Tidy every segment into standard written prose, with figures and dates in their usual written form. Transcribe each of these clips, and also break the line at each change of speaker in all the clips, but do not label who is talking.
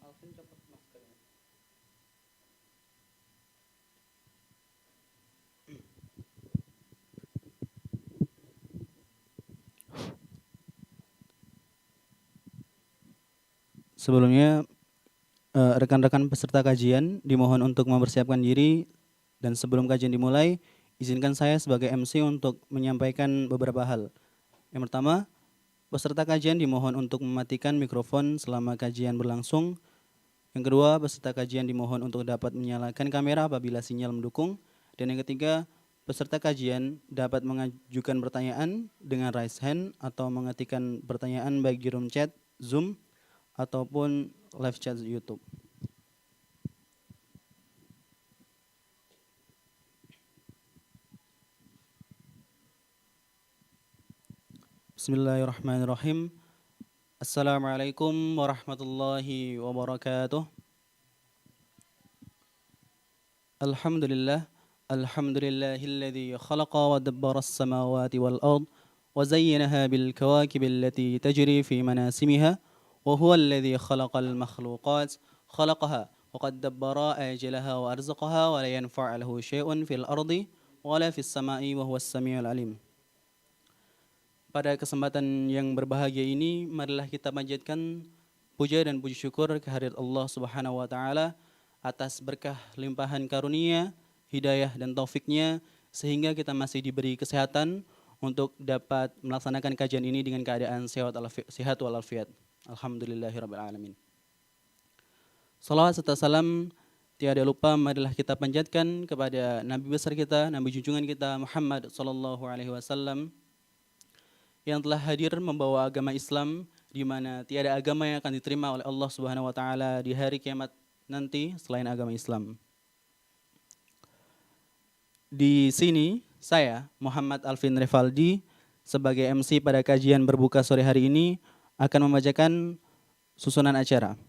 Alvin copot maskernya. Sebelumnya, rekan-rekan peserta kajian dimohon untuk mempersiapkan diri, dan sebelum kajian dimulai, izinkan saya sebagai MC untuk menyampaikan beberapa hal. Yang pertama, peserta kajian dimohon untuk mematikan mikrofon selama kajian berlangsung. Yang kedua, peserta kajian dimohon untuk dapat menyalakan kamera apabila sinyal mendukung. Dan yang ketiga, peserta kajian dapat mengajukan pertanyaan dengan raise hand atau mengetikkan pertanyaan baik di room chat, Zoom, ataupun live chat YouTube. Bismillahirrahmanirrahim. Assalamualaikum warahmatullahi wabarakatuh. Alhamdulillah. Alhamdulillahilladzi khalaqa wa dabbara as-samawati wal ard wa zayyanaha bil kawakib allati tajri fi manasimiha wa huwa alladzi khalaqal makhluqat khalaqaha wa qad dabbara ajalaha wa arzaqaha wa la yanfa'u lahu syai'un fil ardi wa la fis sama'i wa huwas samiul alim. Pada kesempatan yang berbahagia ini, marilah kita panjatkan puja dan puji syukur kehadirat Allah Subhanahu wa taala atas berkah limpahan karunia, hidayah dan taufiknya sehingga kita masih diberi kesehatan untuk dapat melaksanakan kajian ini dengan keadaan sehat walafiat. Alhamdulillahirabbil alamin. Salawat serta salam tiada lupa marilah kita panjatkan kepada Nabi besar kita, Nabi junjungan kita Muhammad sallallahu alaihi wasallam yang telah hadir membawa agama Islam di mana tiada agama yang akan diterima oleh Allah Subhanahu wa taala di hari kiamat nanti selain agama Islam. Di sini saya Muhammad Alvin Rivaldi sebagai MC pada kajian berbuka sore hari ini akan membacakan susunan acara.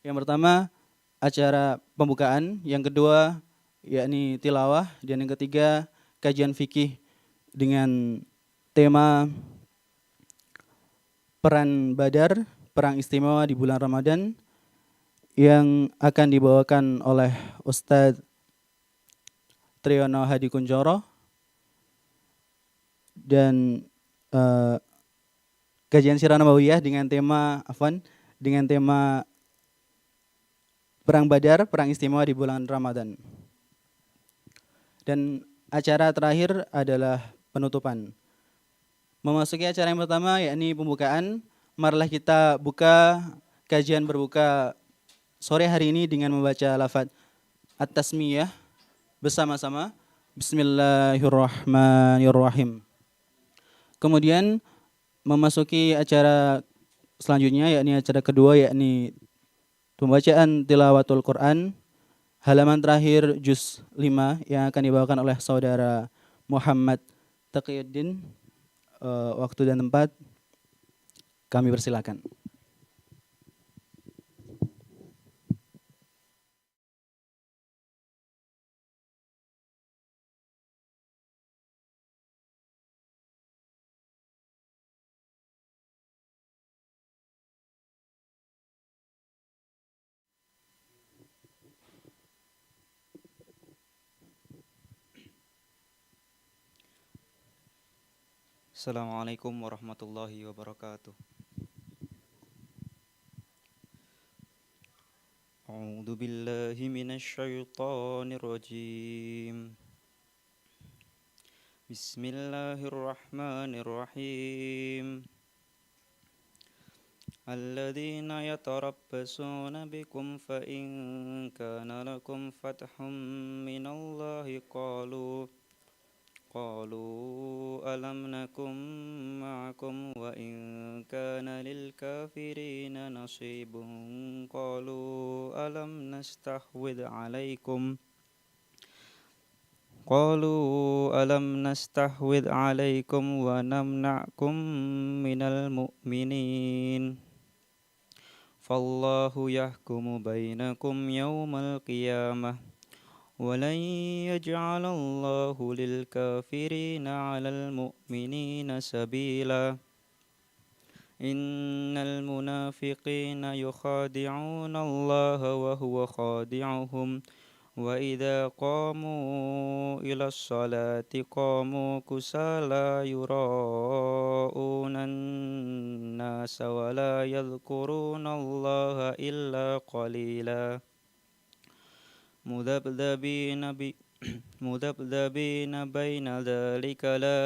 Yang pertama acara pembukaan, yang kedua yakni tilawah, dan yang ketiga kajian fikih dengan tema peran Badar, perang istimewa di bulan Ramadan, yang akan dibawakan oleh Ustadz Triyono Hadi Kunchoro, dan kajian Sirah Nabawiyah dengan tema perang Badar, perang istimewa di bulan Ramadan. Dan acara terakhir adalah penutupan. Memasuki acara yang pertama yakni pembukaan, marilah kita buka kajian berbuka sore hari ini dengan membaca lafaz at-tasmiyah bersama-sama. Bismillahirrahmanirrahim. Kemudian memasuki acara selanjutnya yakni acara kedua yakni pembacaan tilawatul Quran halaman terakhir juz 5 yang akan dibawakan oleh saudara Muhammad Taqiyuddin. Waktu dan tempat kami persilakan.
Assalamualaikum warahmatullahi wabarakatuh. A'udzu billahi minasyaitonir rajim. Bismillahirrahmanirrahim. Alladzina yatarabbasuna bikum fa in kana lakum fathun minallahi قالوا ألم نكن معكم وإن كان للكافرين نصيب قالوا ألم نستحوذ عليكم ونمنعكم من المؤمنين فالله يحكم بينكم يوم القيامة ولن يجعل الله للكافرين على المؤمنين سبيلا إن المنافقين يخادعون الله وهو خادعهم وإذا قاموا إلى الصلاة قاموا كسالى يراءون الناس ولا يذكرون الله إلا قليلا مذبذبين مذبذبين بين ذلك لا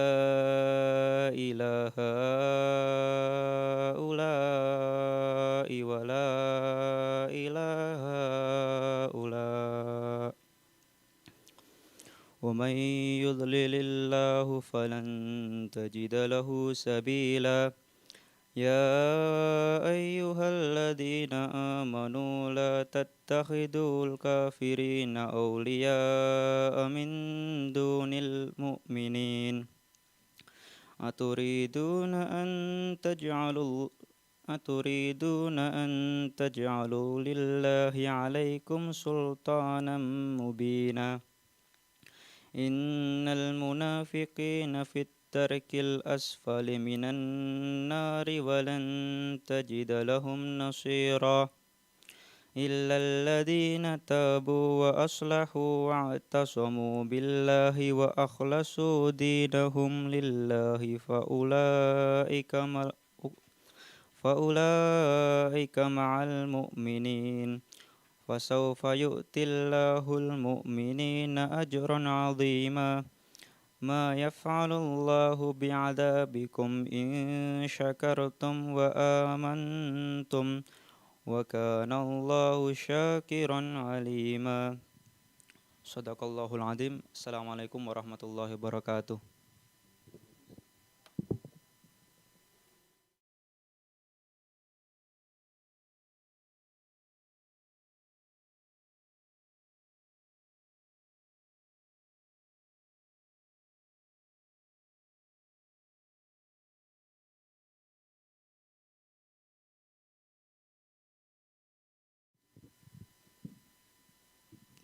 إله هؤلاء ولا إله هؤلاء ومن يضلل الله فلن تجد له سبيلا يا أيها الذين آمنوا لا تتخذوا الكافرين أولياء من دون المؤمنين أتريدون أن تجعلوا لله عليكم سلطانا مبينا إن المنافقين في الدرك الأسفل من النار ولن تجد لهم نصيرا إلا الذين تابوا وأصلحوا واعتصموا بالله وأخلصوا دينهم لله فأولئك مع المؤمنين فسوف يؤتي الله المؤمنين أجرا عظيما ما يفعل الله بعذابكم إن شكرتم وآمنتم وكان الله شاكرا عليما صدق الله العظيم السلام عليكم ورحمة الله وبركاته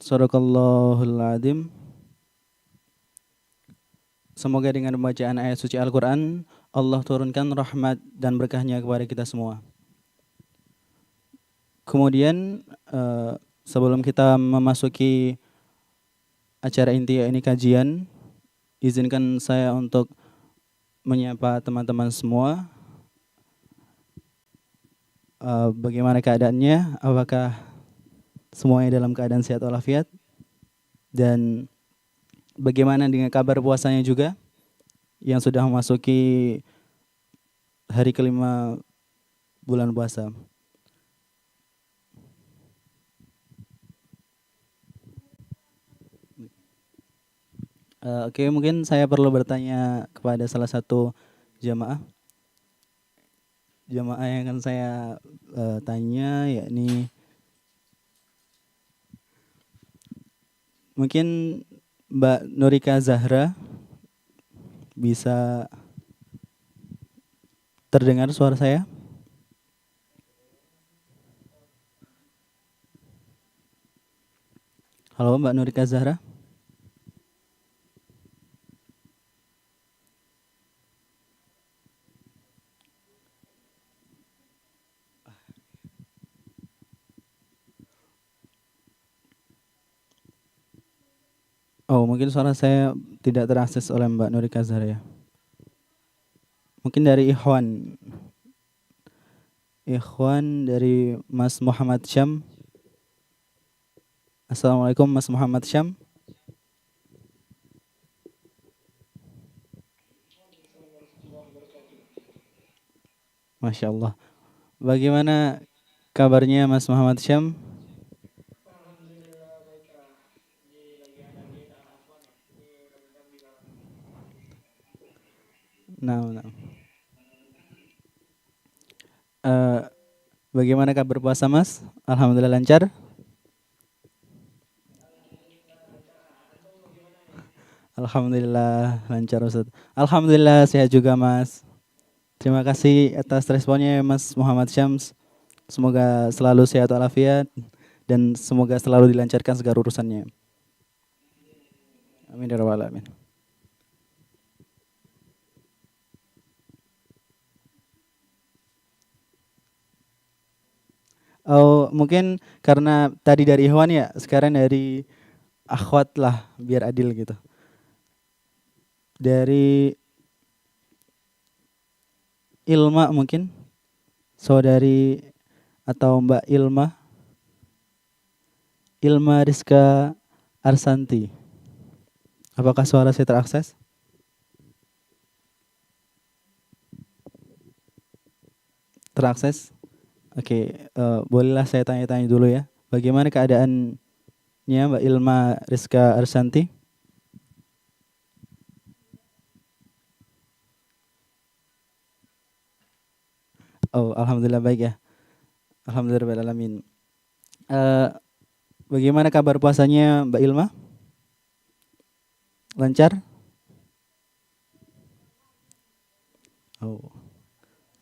Sadaqallahul Adzim. Semoga dengan pembacaan ayat suci Al-Quran, Allah turunkan rahmat dan berkahnya kepada kita semua. Kemudian sebelum kita memasuki acara inti ini kajian, izinkan saya untuk menyapa teman-teman semua. Bagaimana keadaannya? Apakah semuanya dalam keadaan sehat walafiat? Dan bagaimana dengan kabar puasanya juga yang sudah memasuki hari kelima bulan puasa? Oke, mungkin saya perlu bertanya kepada salah satu jamaah. Jamaah yang akan saya tanya yakni mungkin Mbak Nurika Zahra, bisa terdengar suara saya? Halo Mbak Nurika Zahra. Oh, mungkin suara saya tidak terakses oleh Mbak Nurika Zahra ya. Mungkin dari Ikhwan. Ikhwan dari Mas Muhammad Syam. Assalamualaikum Mas Muhammad Syam. Masya Allah. Bagaimana kabarnya Mas Muhammad Syam? Nah. Bagaimana kabar puasa Mas? Alhamdulillah lancar. Alhamdulillah lancar Ustaz. Alhamdulillah sehat juga Mas. Terima kasih atas responnya Mas Muhammad Syams. Semoga selalu sehat walafiat dan semoga selalu dilancarkan segala urusannya. Amin ya rabbal alamin. Oh, mungkin karena tadi dari Ikhwan ya, sekarang dari akhwat lah biar adil gitu. Dari Ilma mungkin saudari atau Mbak Ilma, Ilma Rizka Arsanti. Apakah suara saya terakses? Terakses? Oke, bolehlah saya tanya-tanya dulu ya. Bagaimana keadaannya Mbak Ilma Rizka Arsanti? Oh, alhamdulillah baik ya. Alhamdulillah alamin. Eh, bagaimana kabar puasanya Mbak Ilma? Lancar? Oh,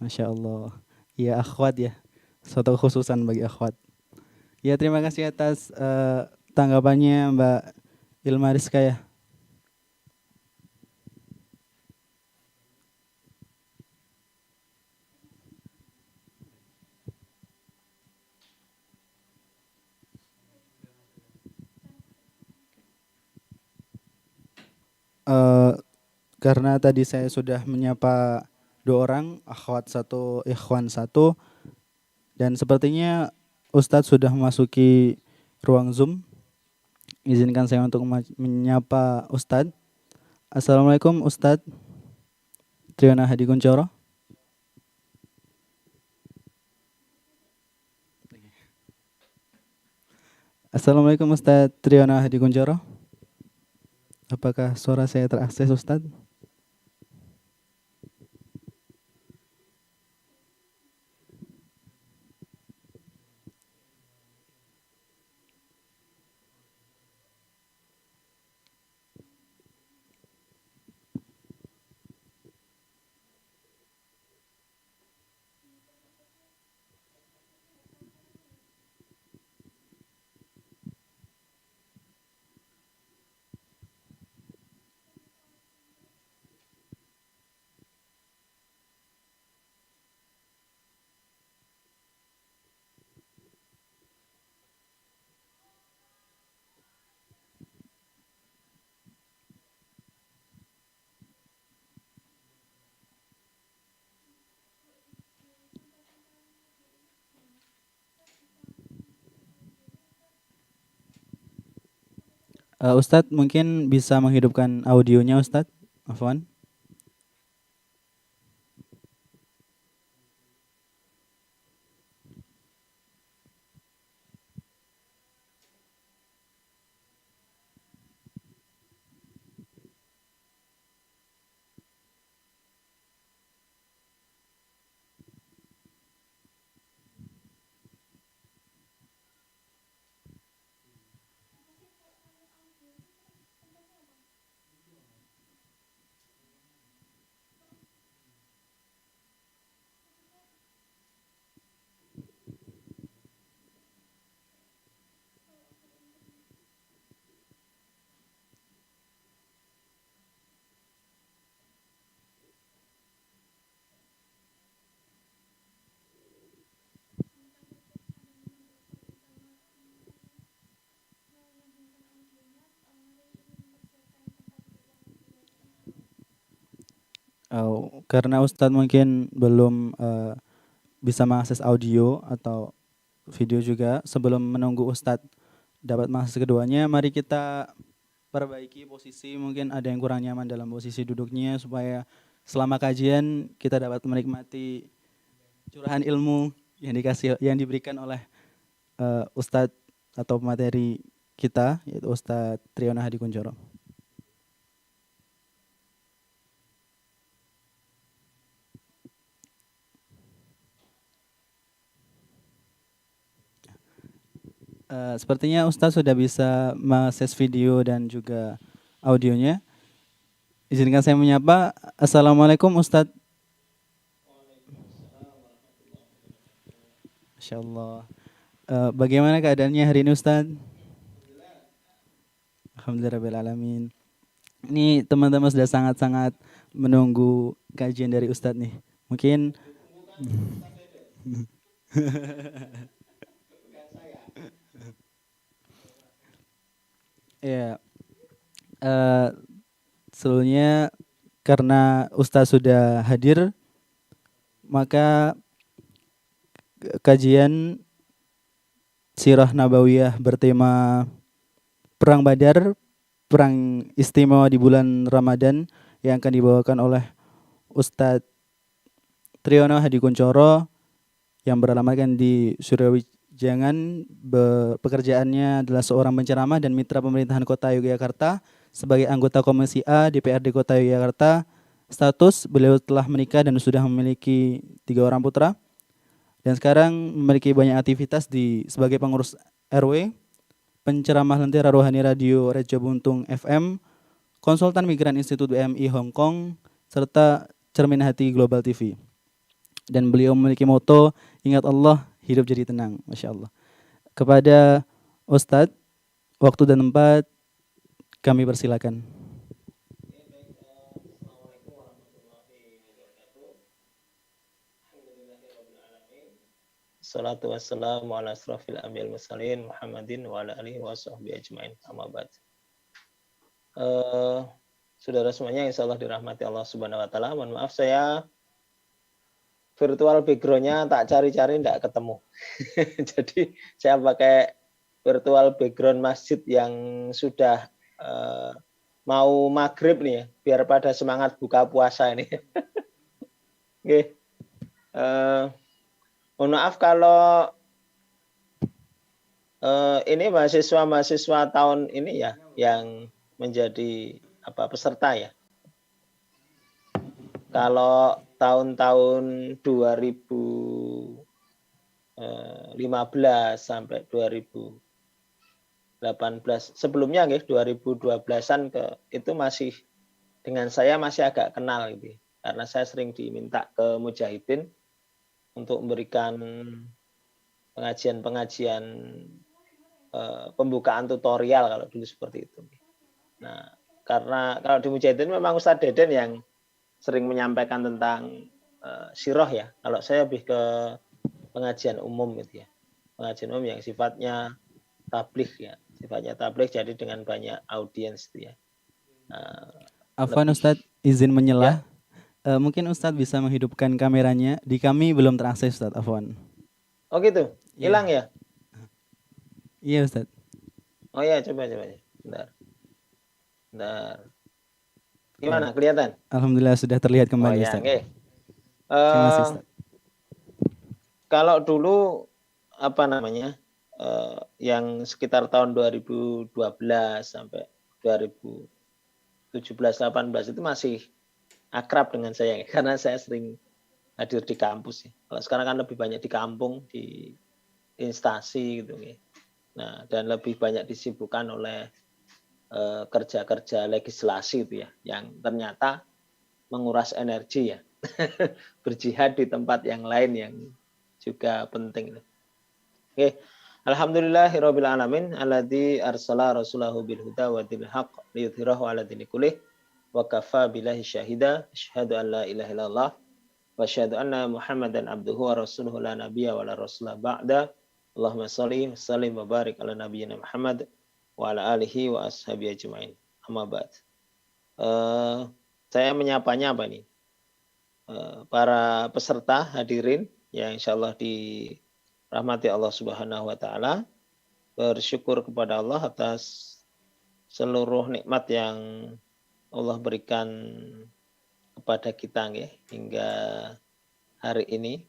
Masya Allah. Iya akhwat ya. Suatu khususan bagi akhwat. Ya terima kasih atas tanggapannya Mbak Ilma Rizka ya. Eh, karena tadi saya sudah menyapa dua orang, akhwat satu, ikhwan satu, dan sepertinya Ustadz sudah memasuki ruang Zoom. Izinkan saya untuk menyapa Ustadz. Assalamualaikum Ustadz Triana Hadi Kuncoro. Assalamualaikum Ustadz Triana Hadi Kuncoro. Apakah suara saya terakses Ustadz? Ustadz mungkin bisa menghidupkan audionya Ustadz. Afwan. Karena Ustadz mungkin belum bisa mengakses audio atau video juga, sebelum menunggu Ustadz dapat mengakses keduanya, mari kita perbaiki posisi, mungkin ada yang kurang nyaman dalam posisi duduknya supaya selama kajian kita dapat menikmati curahan ilmu yang diberikan oleh Ustadz atau materi kita, yaitu Ustadz Triana Hadi Kuncoro. Sepertinya Ustadz sudah bisa mengakses video dan juga audionya. Izinkan saya menyapa. Assalamualaikum Ustadz. Masya Allah. Bagaimana keadaannya hari ini Ustadz? Alhamdulillahirrahmanirrahim. Ini teman-teman sudah sangat-sangat menunggu kajian dari Ustadz nih. Mungkin Ya, eh, sebelumnya karena Ustadz sudah hadir, maka kajian Sirah Nabawiyah bertema Perang Badar, perang istimewa di bulan Ramadan yang akan dibawakan oleh Ustadz Triyono Hadi Kuncoro yang beralamatkan di Suryawijangan. Pekerjaannya adalah seorang penceramah dan mitra pemerintahan Kota Yogyakarta. Sebagai anggota Komisi A DPRD Kota Yogyakarta, status beliau telah menikah dan sudah memiliki 3 orang putra. Dan sekarang memiliki banyak aktivitas sebagai pengurus RW, penceramah Lentera Rohani Radio Rejo Buntung FM, konsultan migran Institut BMI Hong Kong, serta Cermin Hati Global TV. Dan beliau memiliki moto, ingat Allah, hidup jadi tenang. Masya Allah. Kepada Ustadz, waktu dan tempat kami persilakan.
Salatu wassalamu ala asrafil anbiya'il mursalin Muhammadin wa ala alihi wa sahbihi ajmain. Amma ba'd. Saudara semuanya, insyaallah dirahmati Allah Subhanahu wa taala. Mohon maaf saya virtual background-nya tak cari-cari enggak ketemu. Jadi saya pakai virtual background masjid yang sudah mau maghrib nih ya, biar pada semangat buka puasa ini. Oke. Mohon maaf kalau ini mahasiswa tahun ini ya yang menjadi peserta ya. Kalau tahun-tahun 2015 sampai 2018 sebelumnya nggih 2012-an itu masih dengan saya masih agak kenal gitu. Karena saya sering diminta ke Mujahidin untuk memberikan pengajian pembukaan tutorial kalau dulu seperti itu. Nah, karena kalau di Mujahidin memang Ustadz Deden yang sering menyampaikan tentang sirah ya. Kalau saya lebih ke pengajian umum gitu ya. Pengajian umum yang sifatnya tabligh ya. Sifatnya tabligh jadi dengan banyak audiens gitu ya.
Afwan Ustadz, izin menyelah. Ya. Mungkin Ustadz bisa menghidupkan kameranya. Di kami belum terakses Ustadz, Afwan.
Oh gitu? Hilang ya?
Iya Ustadz.
Oh ya, coba. Bentar. Gimana, kelihatan?
Alhamdulillah sudah terlihat kembali Ustadz.
Okay.
Terima kasih Ustadz.
Kalau dulu yang sekitar tahun 2012 sampai 2017-18 itu masih akrab dengan saya karena saya sering hadir di kampus ya. Kalau sekarang kan lebih banyak di kampung, di instansi gitu ya. Nah, dan lebih banyak disibukkan oleh kerja-kerja legislasi itu ya, yang ternyata menguras energi ya. Berjihad di tempat yang lain yang juga penting. Oke. Alhamdulillahirabbil alamin alladzi arsala rasulahu bil huda wa dinil haqq liyudhhirahu 'ala dini kullih wa kafa billahi syahida asyhadu an la ilaha illallah wa asyhadu anna muhammadan abduhu wa rasuluhu la nabiyya wa la rasula ba'da. Allahumma shalli wa sallim wa barik ala nabiyyina Muhammad wa ala alihi wa ashabihi ajmain. Amma ba'd. Saya menyapanya nih? Para peserta hadirin yang insyaallah dirahmati Allah Subhanahu wa taala. Bersyukur kepada Allah atas seluruh nikmat yang Allah berikan kepada kita hingga hari ini,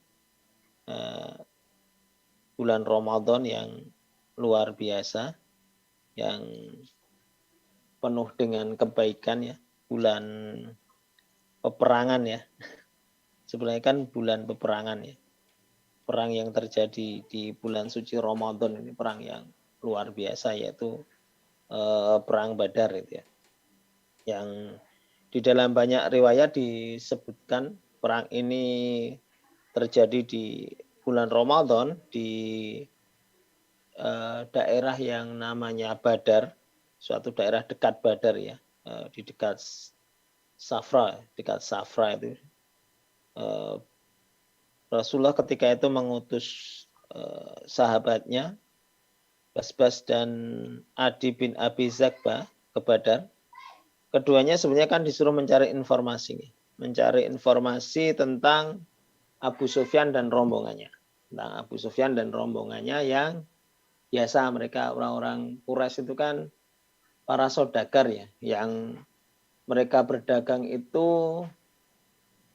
bulan Ramadan yang luar biasa, yang penuh dengan kebaikan ya, bulan peperangan ya. Sebenarnya kan bulan peperangan ya. Perang yang terjadi di bulan suci Ramadan ini perang yang luar biasa, yaitu perang Badar itu ya. Yang di dalam banyak riwayat disebutkan perang ini terjadi di bulan Ramadan di daerah yang namanya Badar, suatu daerah dekat Badar ya, di dekat Safra itu. Rasulullah ketika itu mengutus sahabatnya Basbas dan Adi bin Abi Zakba ke Badar. Keduanya sebenarnya kan disuruh mencari informasi. Mencari informasi tentang Abu Sufyan dan rombongannya. Tentang Abu Sufyan dan rombongannya yang biasa mereka orang-orang Quraisy itu kan para saudagar ya. Yang mereka berdagang itu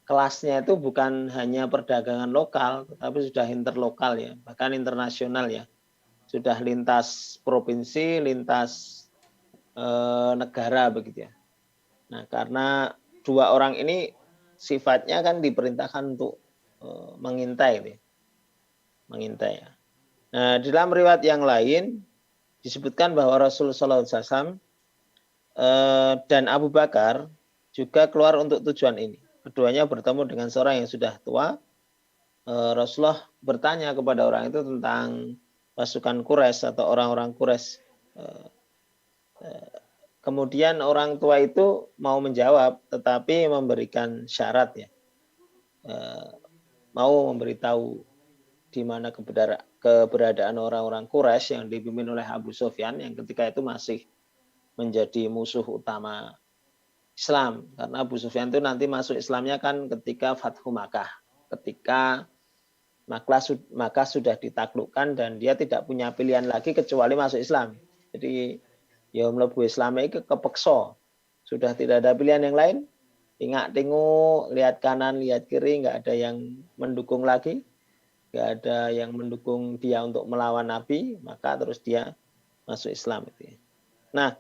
kelasnya itu bukan hanya perdagangan lokal, tetapi sudah interlokal ya, bahkan internasional ya. Sudah lintas provinsi, lintas negara begitu ya. Nah, karena dua orang ini sifatnya kan diperintahkan untuk mengintai gitu ya. Mengintai ya. Nah, di dalam riwayat yang lain disebutkan bahwa Rasulullah SAW dan Abu Bakar juga keluar untuk tujuan ini. Keduanya bertemu dengan seorang yang sudah tua. Rasulullah bertanya kepada orang itu tentang pasukan Quraisy atau orang-orang Quraisy. Kemudian orang tua itu mau menjawab, tetapi memberikan syarat ya, mau memberitahu di mana keberadaan orang-orang Quraisy yang dipimpin oleh Abu Sufyan yang ketika itu masih menjadi musuh utama Islam, karena Abu Sufyan itu nanti masuk Islamnya kan ketika Fathu Makkah, ketika Makkah sudah ditaklukkan dan dia tidak punya pilihan lagi kecuali masuk Islam. Jadi ya mlebu Islam iki kepeksa, sudah tidak ada pilihan yang lain, tingak-tinguk, lihat kanan, lihat kiri, nggak ada yang mendukung lagi, nggak ada yang mendukung dia untuk melawan Nabi, maka terus dia masuk Islam itu. Nah,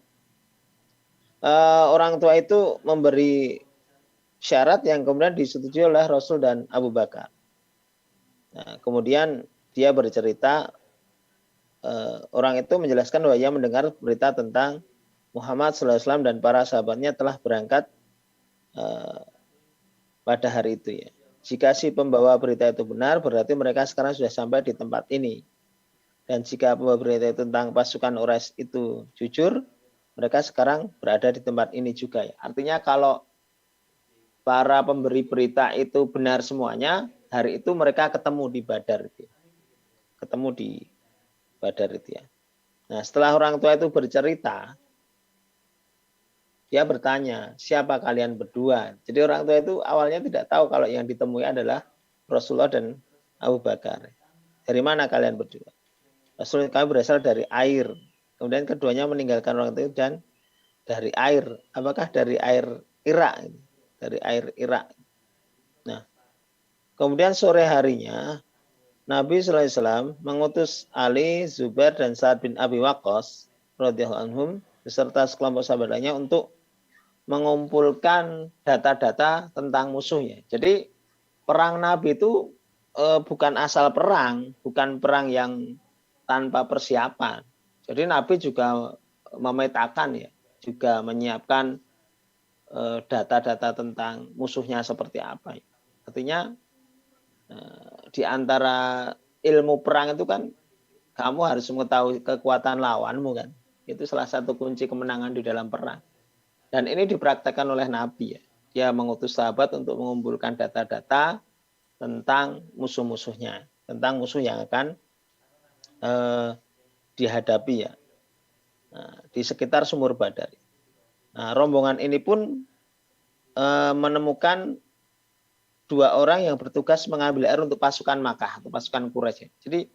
orang tua itu memberi syarat yang kemudian disetujui oleh Rasul dan Abu Bakar. Nah, kemudian dia bercerita, orang itu menjelaskan bahwa ia mendengar berita tentang Muhammad SAW dan para sahabatnya telah berangkat pada hari itu ya. Jika si pembawa berita itu benar, berarti mereka sekarang sudah sampai di tempat ini. Dan jika pembawa berita itu tentang pasukan Quraisy itu jujur, mereka sekarang berada di tempat ini juga ya. Artinya kalau para pemberi berita itu benar semuanya, hari itu mereka ketemu di Badar. Ketemu di Badar itu ya. Nah, setelah orang tua itu bercerita, dia bertanya, siapa kalian berdua? Jadi orang tua itu awalnya tidak tahu kalau yang ditemui adalah Rasulullah dan Abu Bakar. Dari mana kalian berdua? Rasulullah, kami berasal dari air. Kemudian keduanya meninggalkan orang itu dan dari air. Apakah dari air Irak? Dari air Irak. Nah, kemudian sore harinya Nabi SAW mengutus Ali, Zubair, dan Sa'ad bin Abi Waqqas radhiyallahu anhum beserta sekelompok sahabat lainnya untuk mengumpulkan data-data tentang musuhnya. Jadi perang Nabi itu bukan asal perang, bukan perang yang tanpa persiapan. Jadi Nabi juga memetakan ya, juga menyiapkan data-data tentang musuhnya seperti apa. Artinya di antara ilmu perang itu kan kamu harus mengetahui kekuatan lawanmu kan. Itu salah satu kunci kemenangan di dalam perang. Dan ini dipraktekkan oleh Nabi ya. Dia mengutus sahabat untuk mengumpulkan data-data tentang musuh-musuhnya, tentang musuh yang akan dihadapi ya. Nah, di sekitar sumur Badar. Nah, rombongan ini pun menemukan dua orang yang bertugas mengambil air untuk pasukan Makkah atau pasukan Quraisy. Jadi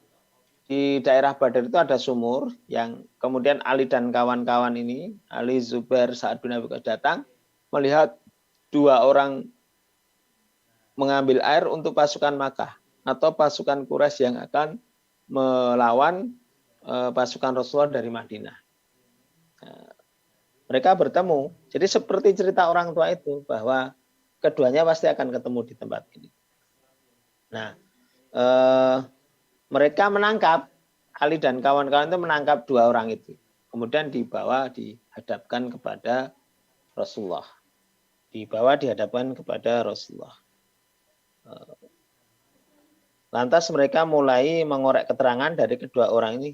di daerah Badar itu ada sumur yang kemudian Ali dan kawan-kawan ini, Ali, Zubair, Sa'ad bin Abi Waqqas datang melihat dua orang mengambil air untuk pasukan Makkah atau pasukan Quraisy yang akan melawan pasukan Rasulullah dari Madinah. Mereka bertemu. Jadi seperti cerita orang tua itu bahwa keduanya pasti akan ketemu di tempat ini. Nah, mereka menangkap, Ali dan kawan-kawan itu menangkap dua orang itu. Kemudian dibawa, dihadapkan kepada Rasulullah. Dihadapkan kepada Rasulullah. Lantas mereka mulai mengorek keterangan dari kedua orang ini.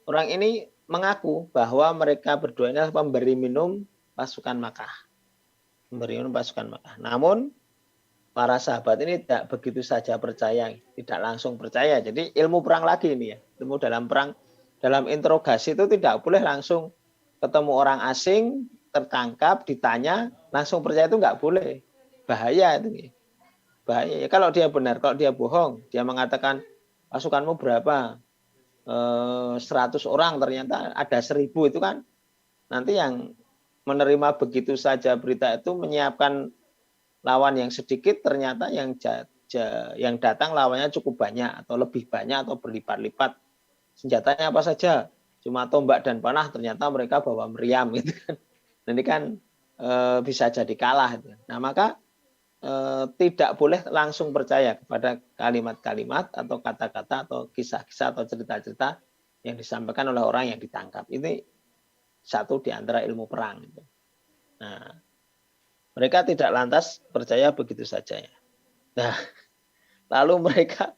Orang ini mengaku bahwa mereka berdua adalah pemberi minum pasukan Makkah. Pemberi minum pasukan Makkah. Namun para sahabat ini tidak begitu saja percaya, tidak langsung percaya. Jadi ilmu perang lagi ini ya, ilmu dalam perang Dalam interogasi itu tidak boleh langsung ketemu orang asing, tertangkap, ditanya, langsung percaya, itu nggak boleh. Bahaya itu. Bahaya. Ya, kalau dia benar, kalau dia bohong, dia mengatakan pasukanmu berapa? 100 orang, ternyata ada 1000, itu kan nanti yang menerima begitu saja berita itu menyiapkan lawan yang sedikit, ternyata yang datang lawannya cukup banyak atau lebih banyak atau berlipat-lipat. Senjatanya apa saja? Cuma tombak dan panah, ternyata mereka bawa meriam gitu kan. Nanti kan bisa jadi kalah. Nah, maka tidak boleh langsung percaya kepada kalimat-kalimat atau kata-kata atau kisah-kisah atau cerita-cerita yang disampaikan oleh orang yang ditangkap. Ini satu di antara ilmu perang. Nah, mereka tidak lantas percaya begitu saja ya. Nah, lalu mereka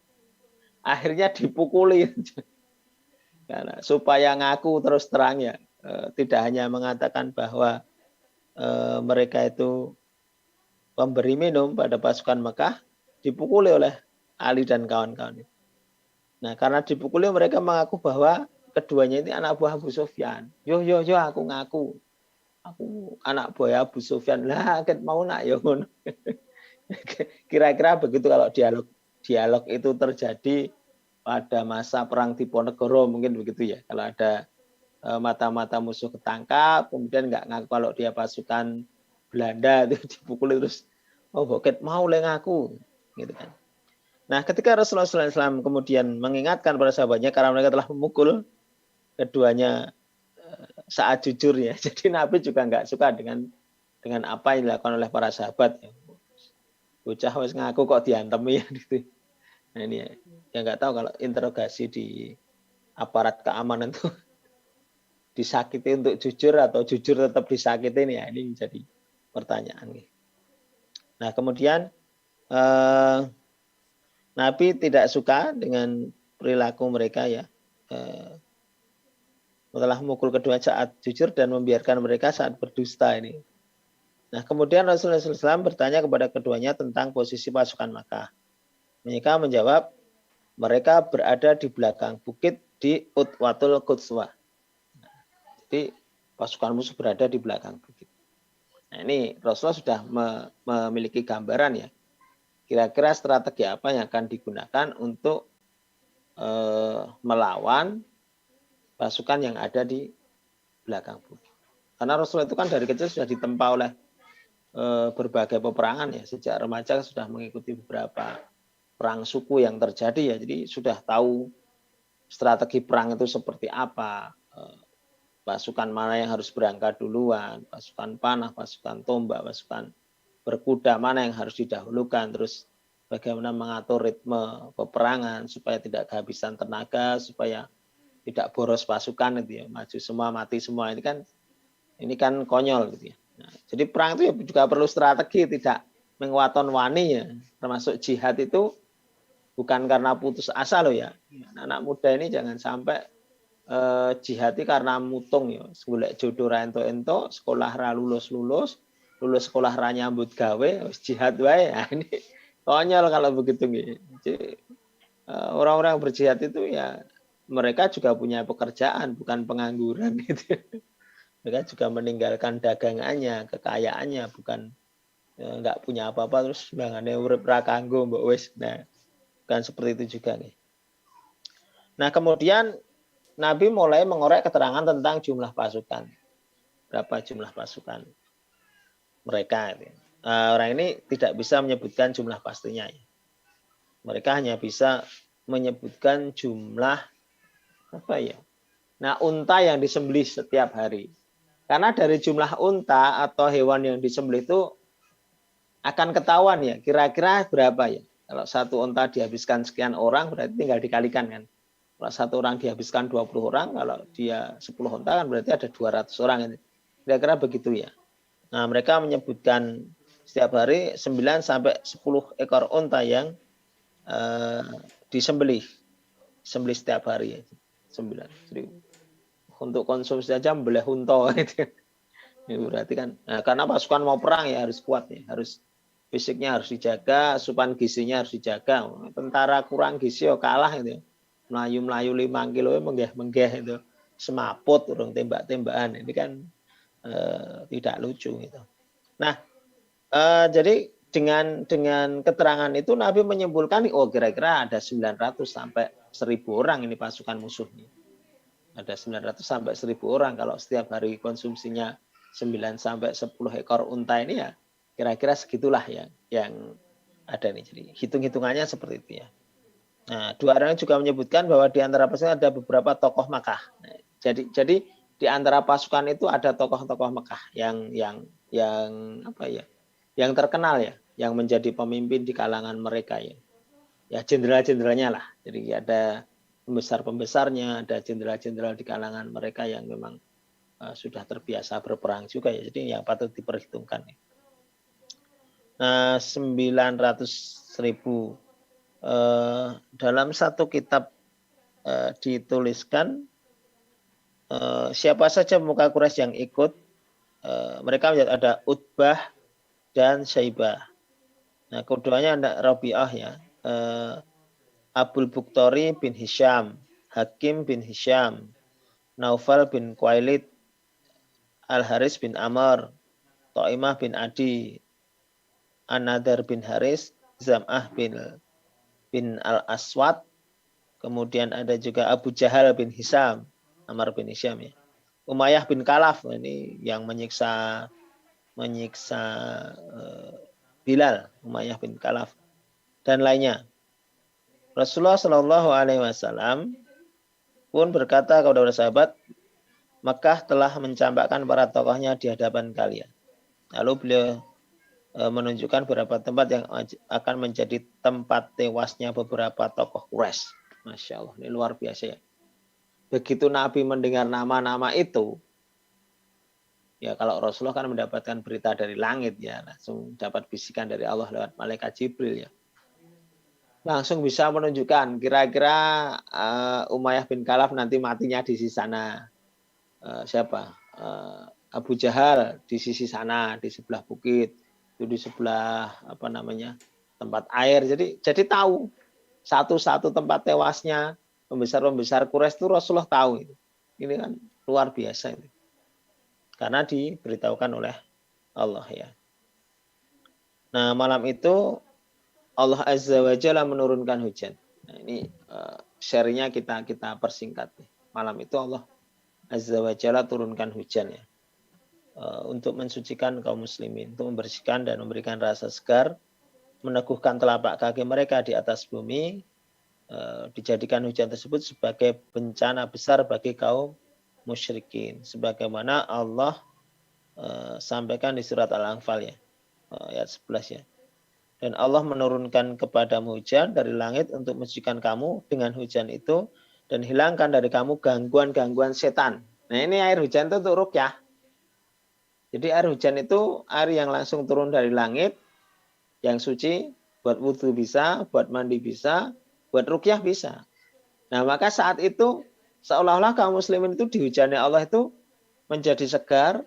akhirnya dipukuli. Karena supaya ngaku terus terang ya, tidak hanya mengatakan bahwa mereka itu pemberi minum pada pasukan Mekah, dipukuli oleh Ali dan kawan-kawan. Nah, karena dipukuli mereka mengaku bahwa keduanya ini anak buah Abu Sufyan. Yo, aku ngaku. Aku anak buah Abu Sufyan. Lah, ket mau nak yo ngono. Kira-kira begitu kalau dialog itu terjadi pada masa perang Diponegoro, mungkin begitu ya. Kalau ada mata-mata musuh ketangkap, kemudian nggak ngaku kalau dia pasukan Belanda, itu dipukuli terus, oh boket mau le ngaku, gitu kan. Nah, ketika Rasulullah SAW kemudian mengingatkan para sahabatnya karena mereka telah memukul keduanya saat jujur ya, jadi Nabi juga nggak suka dengan apa yang dilakukan oleh para sahabat. Bocah wis ngaku kok diantemi ya gitu. Nah ini ya nggak tahu kalau interogasi di aparat keamanan itu disakiti untuk jujur atau jujur tetap disakiti nih ya, ini menjadi pertanyaan. Nah kemudian Nabi tidak suka dengan perilaku mereka ya, telah memukul kedua saat jujur dan membiarkan mereka saat berdusta ini. Nah kemudian Rasulullah SAW bertanya kepada keduanya tentang posisi pasukan Makkah. Mereka menjawab, mereka berada di belakang bukit di Utwatul Qudswa. Jadi pasukan musuh berada di belakang bukit. Nah ini Rasulullah sudah memiliki gambaran ya. Kira-kira strategi apa yang akan digunakan untuk melawan pasukan yang ada di belakang bukit. Karena Rasulullah itu kan dari kecil sudah ditempa oleh berbagai peperangan ya. Sejak remaja sudah mengikuti beberapa perang suku yang terjadi ya. Jadi sudah tahu strategi perang itu seperti apa. Pasukan mana yang harus berangkat duluan, pasukan panah, pasukan tombak, pasukan berkuda mana yang harus didahulukan, terus bagaimana mengatur ritme peperangan supaya tidak kehabisan tenaga, supaya tidak boros pasukan gitu ya, maju semua mati semua, ini kan konyol gitu ya. Nah, jadi perang itu ya juga perlu strategi, tidak menguaton wani ya, termasuk jihad itu bukan karena putus asa loh ya. Anak muda ini jangan sampai jihadi karena mutung ya, golek jodoh ra ento-ento, sekolah ra lulus sekolah ra nyambut gawe, jihad wae. Nah, ini konyol kalau begitu nggih. Jadi orang-orang berjihad itu ya mereka juga punya pekerjaan, bukan pengangguran gitu. Mereka juga meninggalkan dagangannya, kekayaannya, bukan nggak punya apa-apa terus bangane urip ra kanggo mbok wis. Nah, bukan seperti itu juga nih. Nah, kemudian Nabi mulai mengorek keterangan tentang jumlah pasukan. Berapa jumlah pasukan mereka. Orang ini tidak bisa menyebutkan jumlah pastinya. Mereka hanya bisa menyebutkan jumlah apa ya? Nah, unta yang disembelih setiap hari. Karena dari jumlah unta atau hewan yang disembelih itu akan ketahuan ya, kira-kira berapa ya. Kalau satu unta dihabiskan sekian orang, berarti tinggal dikalikan kan. Kalau satu orang dihabiskan 20 orang, kalau dia 10 unta kan berarti ada 200 orang. Kira-kira begitu ya. Nah, mereka menyebutkan setiap hari 9 sampai 10 ekor unta yang disembelih. Sembelih setiap hari ya. 9. Jadi, untuk konsumsi saja membelih unta itu. Ini berarti kan karena pasukan mau perang ya harus kuat ya, harus fisiknya harus dijaga, asupan gizinya harus dijaga. Tentara kurang gizi ya kalah gitu. melayu-melayu 5 kilo menggeh-menggeh itu semaput urung tembak-tembakan. Ini kan tidak lucu gitu. Nah, jadi dengan keterangan itu Nabi menyimpulkan kira-kira ada 900 sampai 1.000 orang ini pasukan musuhnya. Ada 900 sampai 1.000 orang kalau setiap hari konsumsinya 9 sampai 10 ekor unta ini ya kira-kira segitulah yang ada nih. Jadi hitung-hitungannya seperti itu ya. Nah, dua orang juga menyebutkan bahwa di antara pasukan ada beberapa tokoh Makkah. Nah, jadi di antara pasukan itu ada tokoh-tokoh Makkah yang apa ya? Yang terkenal ya, yang menjadi pemimpin di kalangan mereka ya. Ya jenderal-jenderalnya lah. Jadi ada pembesar-pembesarnya, ada jenderal-jenderal di kalangan mereka yang memang sudah terbiasa berperang juga ya. Jadi yang patut diperhitungkan. Nah, 900.000 dalam satu kitab dituliskan siapa saja muka Quraisy yang ikut, mereka ada Utbah dan Syaibah. Nah, keduanya ada Rabi'ah ya, Abul Bukhtari bin Hisham, Hakim bin Hisham, Naufal bin Quailid, Al-Haris bin Amr, Ta'imah bin Adi, An-Nadar bin Haris, Zam'ah bin Al-Aswad, kemudian ada juga Abu Jahal bin Hisham, Amr bin Hisham ya. Umayyah bin Khalaf, ini yang menyiksa Bilal, Umayyah bin Khalaf dan lainnya. Rasulullah Shallallahu Alaihi Wasallam pun berkata kepada para sahabat, Makkah telah mencampakkan para tokohnya di hadapan kalian. Lalu beliau menunjukkan beberapa tempat yang akan menjadi tempat tewasnya beberapa tokoh Quraisy. Masya Allah, ini luar biasa ya. Begitu Nabi mendengar nama-nama itu, ya kalau Rasulullah kan mendapatkan berita dari langit ya, langsung dapat bisikan dari Allah lewat malaikat Jibril ya. Langsung bisa menunjukkan kira-kira Umayyah bin Khalaf nanti matinya di sisi sana. Siapa? Abu Jahal di sisi sana, di sebelah bukit, itu di sebelah tempat air. Jadi tahu satu-satu tempat tewasnya pembesar-pembesar Quraisy itu Rasulullah tahu itu. Ini kan luar biasa ini. Karena diberitahukan oleh Allah ya. Nah, malam itu Allah Azza wa Jalla menurunkan hujan. Nah, ini sharingnya kita persingkat. Malam itu Allah Azza wa Jalla turunkan hujan ya. Untuk mensucikan kaum muslimin, untuk membersihkan dan memberikan rasa segar, meneguhkan telapak kaki mereka di atas bumi, dijadikan hujan tersebut sebagai bencana besar bagi kaum musyrikin. Sebagaimana Allah sampaikan di surat Al-Anfal ya, ayat 11 ya. Dan Allah menurunkan kepadamu hujan dari langit untuk mensucikan kamu dengan hujan itu dan hilangkan dari kamu gangguan-gangguan setan. Nah, ini air hujan itu untuk ruqyah. Jadi air hujan itu air yang langsung turun dari langit, yang suci, buat wudhu bisa, buat mandi bisa, buat ruqyah bisa. Nah, maka saat itu seolah-olah kaum muslimin itu dihujani Allah itu menjadi segar,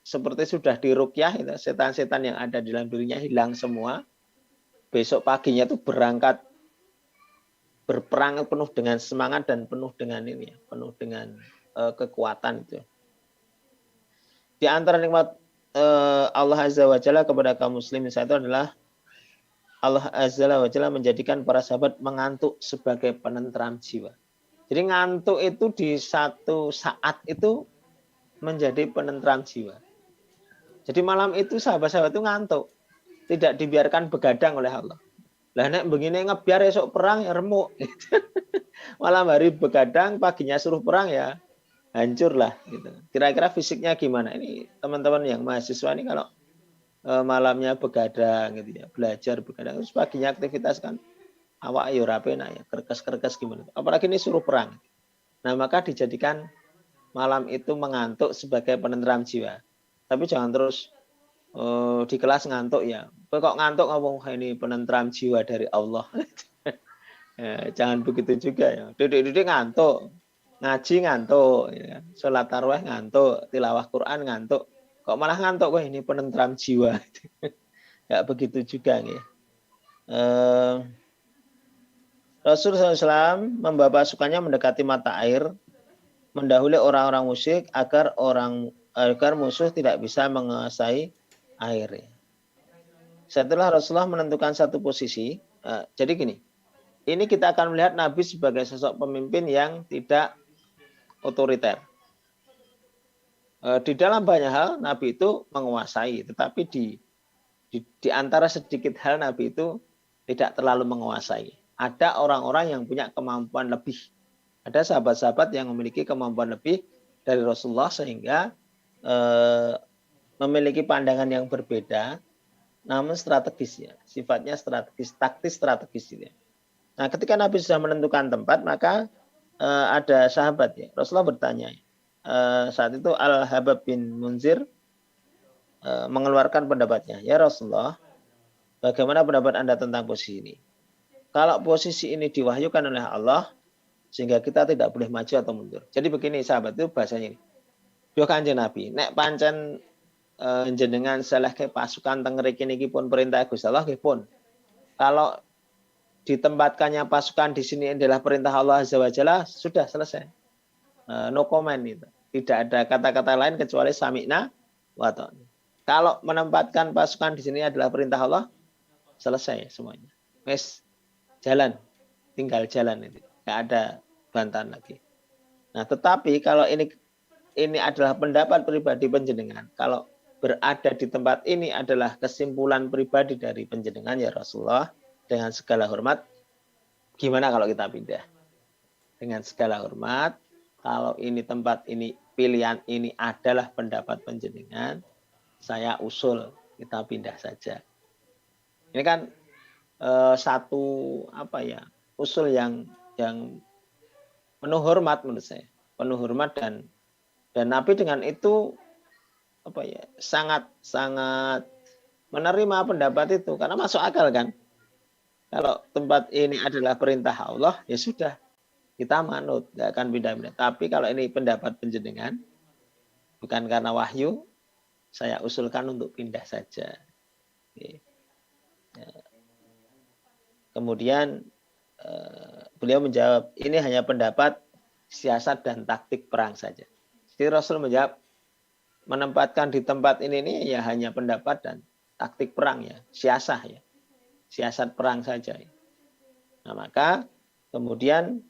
seperti sudah diruqyah, setan-setan yang ada di dalam dirinya hilang semua. Besok paginya itu berangkat berperang penuh dengan semangat dan penuh dengan penuh dengan kekuatan itu. Di antara nikmat Allah Azza wa Jalla kepada kaum muslimin saat itu adalah Allah Azza wa Jalla menjadikan para sahabat mengantuk sebagai penentram jiwa. Jadi ngantuk itu di satu saat itu menjadi penentram jiwa. Jadi malam itu sahabat-sahabat itu ngantuk, tidak dibiarkan begadang oleh Allah. Lah nek begini ngebiar esok perang ya remuk. Malam hari begadang, paginya suruh perang ya hancur lah gitu. Kira-kira fisiknya gimana? Ini teman-teman yang mahasiswa ini kalau malamnya begadang gitu ya, belajar begadang, terus paginya aktivitas kan awak ayo rapi ya, kerkes gimana? Apalagi ini suruh perang. Nah, maka dijadikan malam itu mengantuk sebagai penentram jiwa. Tapi jangan terus di kelas ngantuk ya. Kok ngantuk ngomong ini penentram jiwa dari Allah. Ya, jangan begitu juga ya. Duduk-duduk ngantuk. Ngaji ngantuk, ya. Sholat tarawih ngantuk, tilawah Quran ngantuk. Kok malah ngantuk? Wah, ini penentram jiwa. Ya begitu juga nih. Rasulullah SAW membawa pasukannya mendekati mata air, mendahului orang-orang musyrik agar musuh tidak bisa menguasai air. Setelah Rasulullah menentukan satu posisi, jadi gini, ini kita akan melihat Nabi sebagai sosok pemimpin yang tidak otoriter. Di dalam banyak hal Nabi itu menguasai, tetapi di antara sedikit hal Nabi itu tidak terlalu menguasai. Ada orang-orang yang punya kemampuan lebih. Ada sahabat-sahabat yang memiliki kemampuan lebih dari Rasulullah sehingga memiliki pandangan yang berbeda, namun strategis ya, sifatnya strategis, taktis strategis ya. Nah, ketika Nabi sudah menentukan tempat, maka ada sahabat ya. Rasulullah bertanya. Saat itu Al-Habab bin Munzir mengeluarkan pendapatnya. Ya Rasulullah, bagaimana pendapat Anda tentang posisi ini? Kalau posisi ini diwahyukan oleh Allah, sehingga kita tidak boleh maju atau mundur. Jadi begini sahabat itu bahasanya ini. Yo Kanjeng Nabi, nek pancen jenengan salah ke pasukan teng mriki niki pun perintah Gusti Allah nggih pun. Kalau ditempatkannya pasukan di sini adalah perintah Allah Azza wa Jalla, sudah selesai. No comment itu. Tidak ada kata-kata lain kecuali sami'na wa ta'na. Kalau menempatkan pasukan di sini adalah perintah Allah, selesai semuanya. Wes jalan, tinggal jalan itu. Enggak ada bantahan lagi. Nah, tetapi kalau ini adalah pendapat pribadi panjenengan, kalau berada di tempat ini adalah kesimpulan pribadi dari panjenengan ya Rasulullah, dengan segala hormat, gimana kalau kita pindah? Dengan segala hormat, kalau ini tempat ini, pilihan ini adalah pendapat panjenengan, saya usul kita pindah saja. Ini kan satu usul yang penuh hormat menurut saya, penuh hormat dan Nabi dengan itu sangat menerima pendapat itu karena masuk akal kan. Kalau tempat ini adalah perintah Allah, ya sudah kita manut, nggak akan pindah-pindah. Tapi kalau ini pendapat panjenengan, bukan karena wahyu, saya usulkan untuk pindah saja. Oke. Kemudian beliau menjawab, ini hanya pendapat siasat dan taktik perang saja. Jadi Rasul menjawab, menempatkan di tempat ini ya hanya pendapat dan taktik perang ya, siasat perang saja. Nah, maka kemudian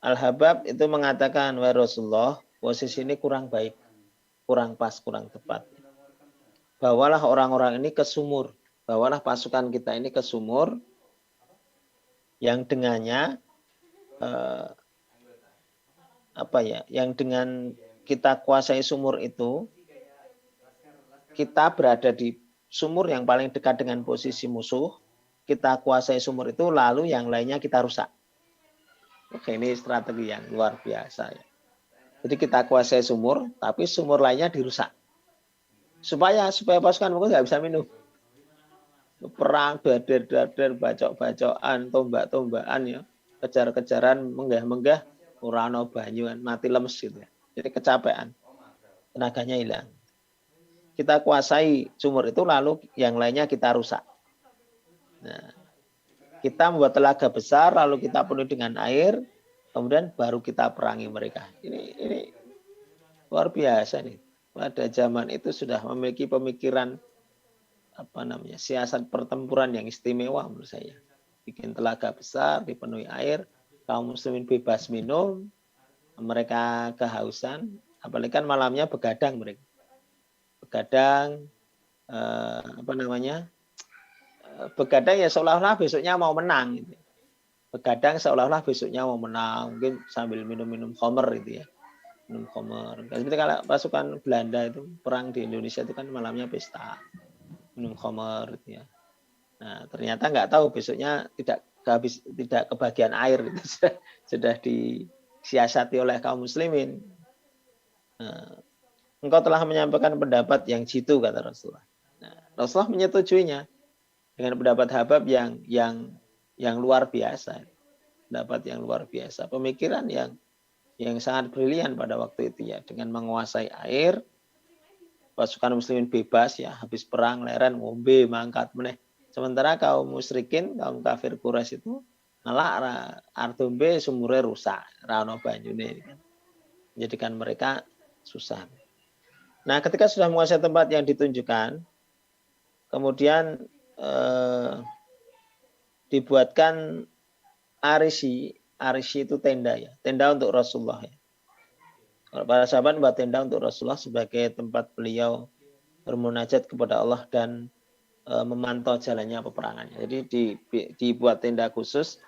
Al-Habab itu mengatakan, wahai Rasulullah, posisi ini kurang baik, kurang pas, kurang tepat. Bawalah orang-orang ini ke sumur, bawalah pasukan kita ini ke sumur yang dengannya yang dengan kita kuasai sumur itu, kita berada di sumur yang paling dekat dengan posisi musuh, kita kuasai sumur itu, lalu yang lainnya kita rusak. Oke, ini strategi yang luar biasa ya. Jadi kita kuasai sumur, tapi sumur lainnya dirusak. Supaya pasukan musuh nggak bisa minum. Perang, dader, bacok-bacokan, tombak-tombakan ya, kejar-kejaran, menggah-menggah, ora ana banyu, mati lemes gitu ya. Jadi kecapean, tenaganya hilang. Kita kuasai sumur itu, lalu yang lainnya kita rusak. Nah, kita membuat telaga besar, lalu kita penuhi dengan air, kemudian baru kita perangi mereka. Ini luar biasa nih. Pada zaman itu sudah memiliki pemikiran siasat pertempuran yang istimewa menurut saya. Bikin telaga besar, dipenuhi air, kaum muslimin bebas minum, mereka kehausan, apalagi kan malamnya begadang mereka. Begadang, begadang ya seolah-olah besoknya mau menang. Gitu. Begadang seolah-olah besoknya mau menang, mungkin sambil minum-minum khamr gitu ya. Minum khamr. Seperti kalau pasukan Belanda itu perang di Indonesia itu kan malamnya pesta. Minum khamr gitu ya. Nah, ternyata nggak tahu besoknya tidak kebagian air gitu. Sudah disiasati oleh kaum muslimin. Nah, engkau telah menyampaikan pendapat yang jitu kata Rasulullah. Nah, Rasulullah menyetujuinya dengan pendapat Habab yang luar biasa. Pendapat yang luar biasa, pemikiran yang sangat brilian pada waktu itu ya, dengan menguasai air, pasukan muslimin bebas ya, habis perang leren ngombe mangkat meneh Sementara kaum musyrikin, kaum kafir Quraisy itu malah ardombe sumure rusak, ra ono banyune kan. Menjadikan mereka susah. Nah, ketika sudah menguasai tempat yang ditunjukkan, kemudian dibuatkan arisi itu tenda ya, tenda untuk Rasulullah ya. Para sahabat membuat tenda untuk Rasulullah sebagai tempat beliau bermunajat kepada Allah dan memantau jalannya peperangannya. Jadi dibuat tenda khusus,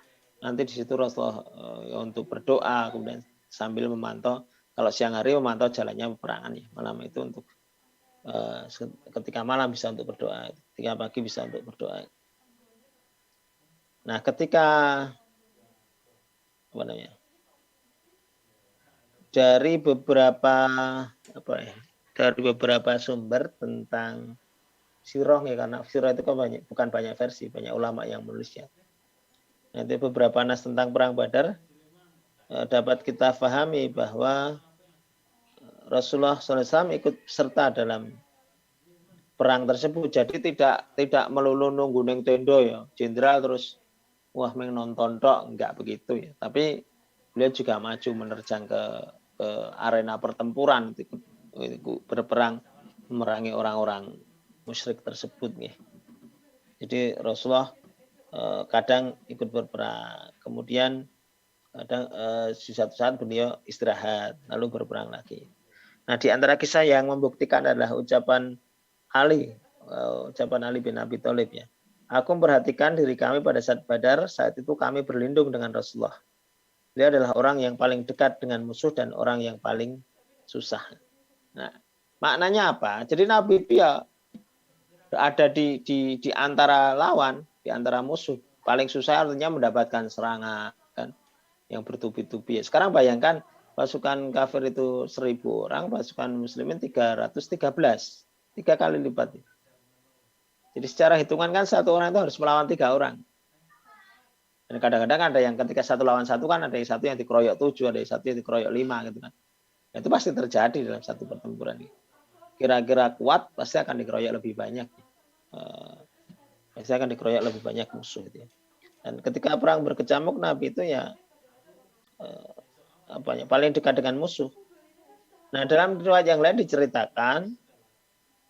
nanti di situ Rasulullah untuk berdoa, kemudian sambil memantau, kalau siang hari memantau jalannya peperangannya, malam itu untuk ketika malam bisa untuk berdoa, ketika pagi bisa untuk berdoa. Nah, ketika dari beberapa sumber tentang sirah ya, karena sirah itu kan bukan banyak versi, banyak ulama yang menulisnya. Nanti beberapa nas tentang perang Badar dapat kita pahami bahwa Rasulullah SAW ikut serta dalam perang tersebut. Jadi tidak melulu nunggu neng tendo ya, jenderal terus wah nonton tok, enggak begitu ya. Tapi beliau juga maju menerjang ke arena pertempuran, berperang memerangi orang-orang musyrik tersebut ya. Jadi Rasulullah kadang ikut berperang, kemudian kadang di satu saat beliau istirahat lalu berperang lagi. Nah, di antara kisah yang membuktikan adalah ucapan Ali bin Abi Thalib ya. Aku memperhatikan diri kami pada saat Badar, saat itu kami berlindung dengan Rasulullah. Beliau adalah orang yang paling dekat dengan musuh dan orang yang paling susah. Nah, maknanya apa? Jadi Nabi itu ya ada di antara lawan, di antara musuh. Paling susah artinya mendapatkan serangan kan, yang bertubi-tubi. Sekarang bayangkan pasukan kafir itu 1.000 orang, pasukan muslimin 313, 3 kali lipat. Jadi secara hitungan kan satu orang itu harus melawan 3 orang. Dan kadang-kadang ada yang ketika 1 lawan 1 kan ada yang satu yang dikeroyok 7, ada yang satu yang dikeroyok 5 gitu kan. Nah, itu pasti terjadi dalam satu pertempuran ini. Kira-kira kuat pasti akan dikeroyok lebih banyak. Pasti akan dikeroyok lebih banyak musuh itu ya. Dan ketika perang berkecamuk Nabi itu ya paling dekat dengan musuh. Nah, dalam riwayat yang lain diceritakan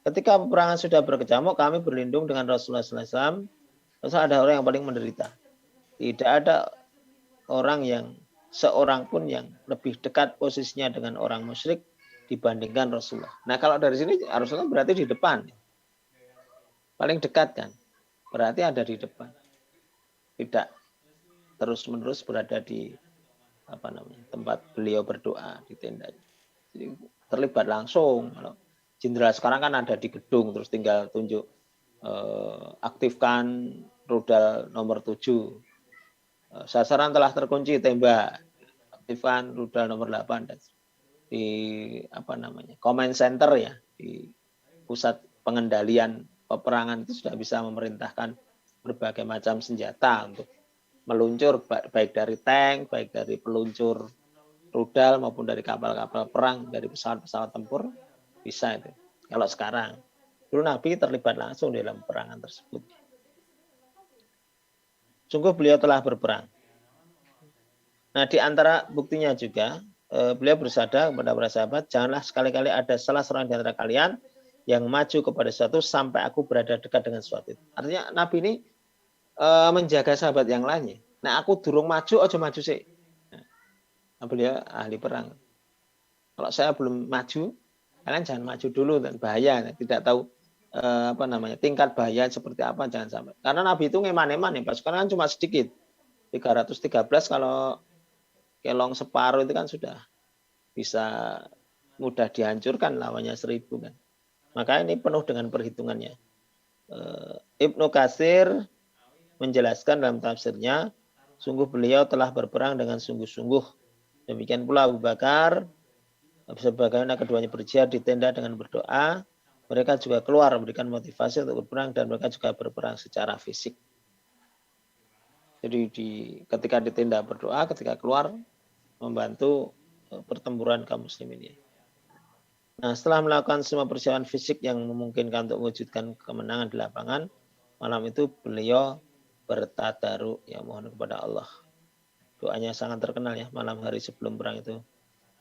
ketika peperangan sudah berkecamuk kami berlindung dengan Rasulullah SAW. Terus ada orang yang paling menderita. Tidak ada seorang pun yang lebih dekat posisinya dengan orang musyrik dibandingkan Rasulullah. Nah, kalau dari sini Rasulullah berarti di depan. Paling dekat kan. Berarti ada di depan. Tidak terus-menerus berada di tempat beliau berdoa di tendanya. Jadi terlibat langsung. Kalau jenderal sekarang kan ada di gedung terus tinggal tunjuk aktifkan rudal nomor 7. Sasaran telah terkunci, tembak. Aktifkan rudal nomor 8 dan di command center ya, di pusat pengendalian peperangan itu sudah bisa memerintahkan berbagai macam senjata untuk meluncur, baik dari tank, baik dari peluncur rudal maupun dari kapal-kapal perang, dari pesawat-pesawat tempur, bisa itu. Kalau sekarang, dulu Nabi terlibat langsung dalam peperangan tersebut. Sungguh beliau telah berperang. Nah, di antara buktinya juga, beliau bersabda kepada para sahabat, janganlah sekali-kali ada salah seorang di antara kalian yang maju kepada sesuatu sampai aku berada dekat dengan sesuatu itu. Artinya Nabi ini menjaga sahabat yang lainnya. Nah, aku durung maju, aja maju sih. Nah, beliau ahli perang. Kalau saya belum maju, kalian jangan maju dulu dan bahaya. Tidak tahu tingkat bahaya seperti apa, jangan sampai. Karena Nabi itu ngeman-eman ya, pasukan kan cuma sedikit. 313 kalau kelong separuh itu kan sudah bisa mudah dihancurkan lawannya 1.000 kan. Maka ini penuh dengan perhitungannya. Ibnu Katsir menjelaskan dalam tafsirnya, sungguh beliau telah berperang dengan sungguh-sungguh. Demikian pula Abu Bakar, sebagaimana keduanya berjihad di tenda dengan berdoa, mereka juga keluar memberikan motivasi untuk berperang dan mereka juga berperang secara fisik. Jadi ketika di tenda berdoa, ketika keluar membantu pertempuran kaum muslimin. Nah, setelah melakukan semua persiapan fisik yang memungkinkan untuk mewujudkan kemenangan di lapangan, Malam itu beliau bertadaruk, ya mohon kepada Allah. Doanya sangat terkenal ya, malam hari sebelum perang itu.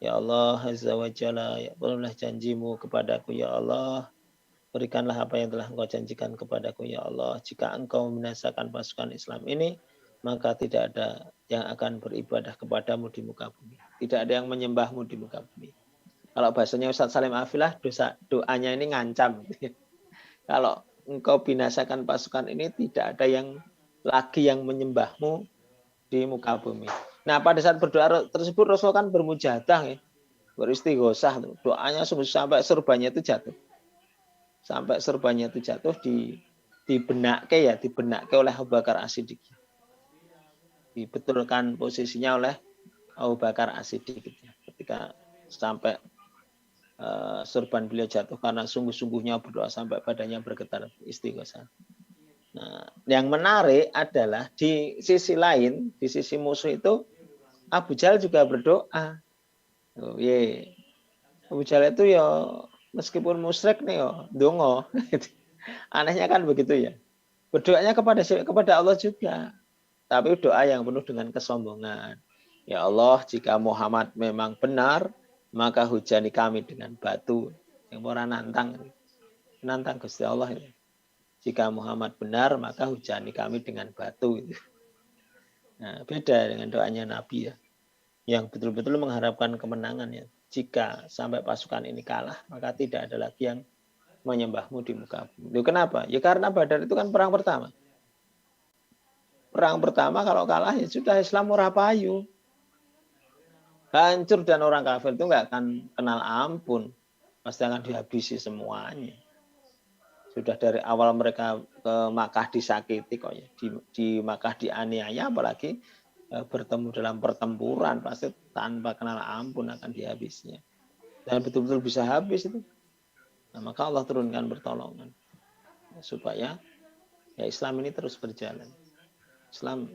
Ya Allah Azza wa Jalla, ya penuhlah janjimu kepadaku ya Allah. Berikanlah apa yang telah engkau janjikan kepadaku ya Allah. Jika engkau membinasakan pasukan Islam ini, maka tidak ada yang akan beribadah kepadamu di muka bumi. Tidak ada yang menyembahmu di muka bumi. Kalau bahasanya Ustadz Salim Afilah, doanya ini ngancam. Kalau engkau binasakan pasukan ini, tidak ada yang lagi yang menyembahmu di muka bumi. Nah, pada saat berdoa tersebut Rasul kan bermujahadah ya, beristighosah, doanya sampai serbannya itu jatuh. Sampai serbannya itu jatuh dibenake oleh Abu Bakar As-Siddiq. Dibetulkan posisinya oleh Abu Bakar As-Siddiq ketika sampai serban beliau jatuh karena sungguh-sungguhnya berdoa sampai badannya bergetar istighosah. Nah, yang menarik adalah di sisi lain, di sisi musuh itu Abu Jahal juga berdoa. Oh, ye. Abu Jahal itu ya meskipun musyrik nih ya dongo. Anehnya kan begitu ya. Berdoanya kepada Allah juga. Tapi doa yang penuh dengan kesombongan. Ya Allah, jika Muhammad memang benar, maka hujani kami dengan batu. Yang orang nantang Gusti Allah. Jika Muhammad benar, maka hujani kami dengan batu. Nah, beda dengan doanya Nabi ya, yang betul-betul mengharapkan kemenangan ya. Jika sampai pasukan ini kalah, maka tidak ada lagi yang menyembahmu di muka bumi. Kenapa? Ya karena Badar itu kan perang pertama. Perang pertama kalau kalah ya sudah Islam murah payu. Hancur dan orang kafir itu nggak akan kenal ampun. Pasti akan dihabisi semuanya. Sudah dari awal mereka ke Makkah disakiti kok ya. Di Makkah dianiaya apalagi bertemu dalam pertempuran pasti tanpa kenal ampun akan dihabisnya. Dan betul-betul bisa habis itu. Nah, maka Allah turunkan pertolongan supaya ya Islam ini terus berjalan. Islam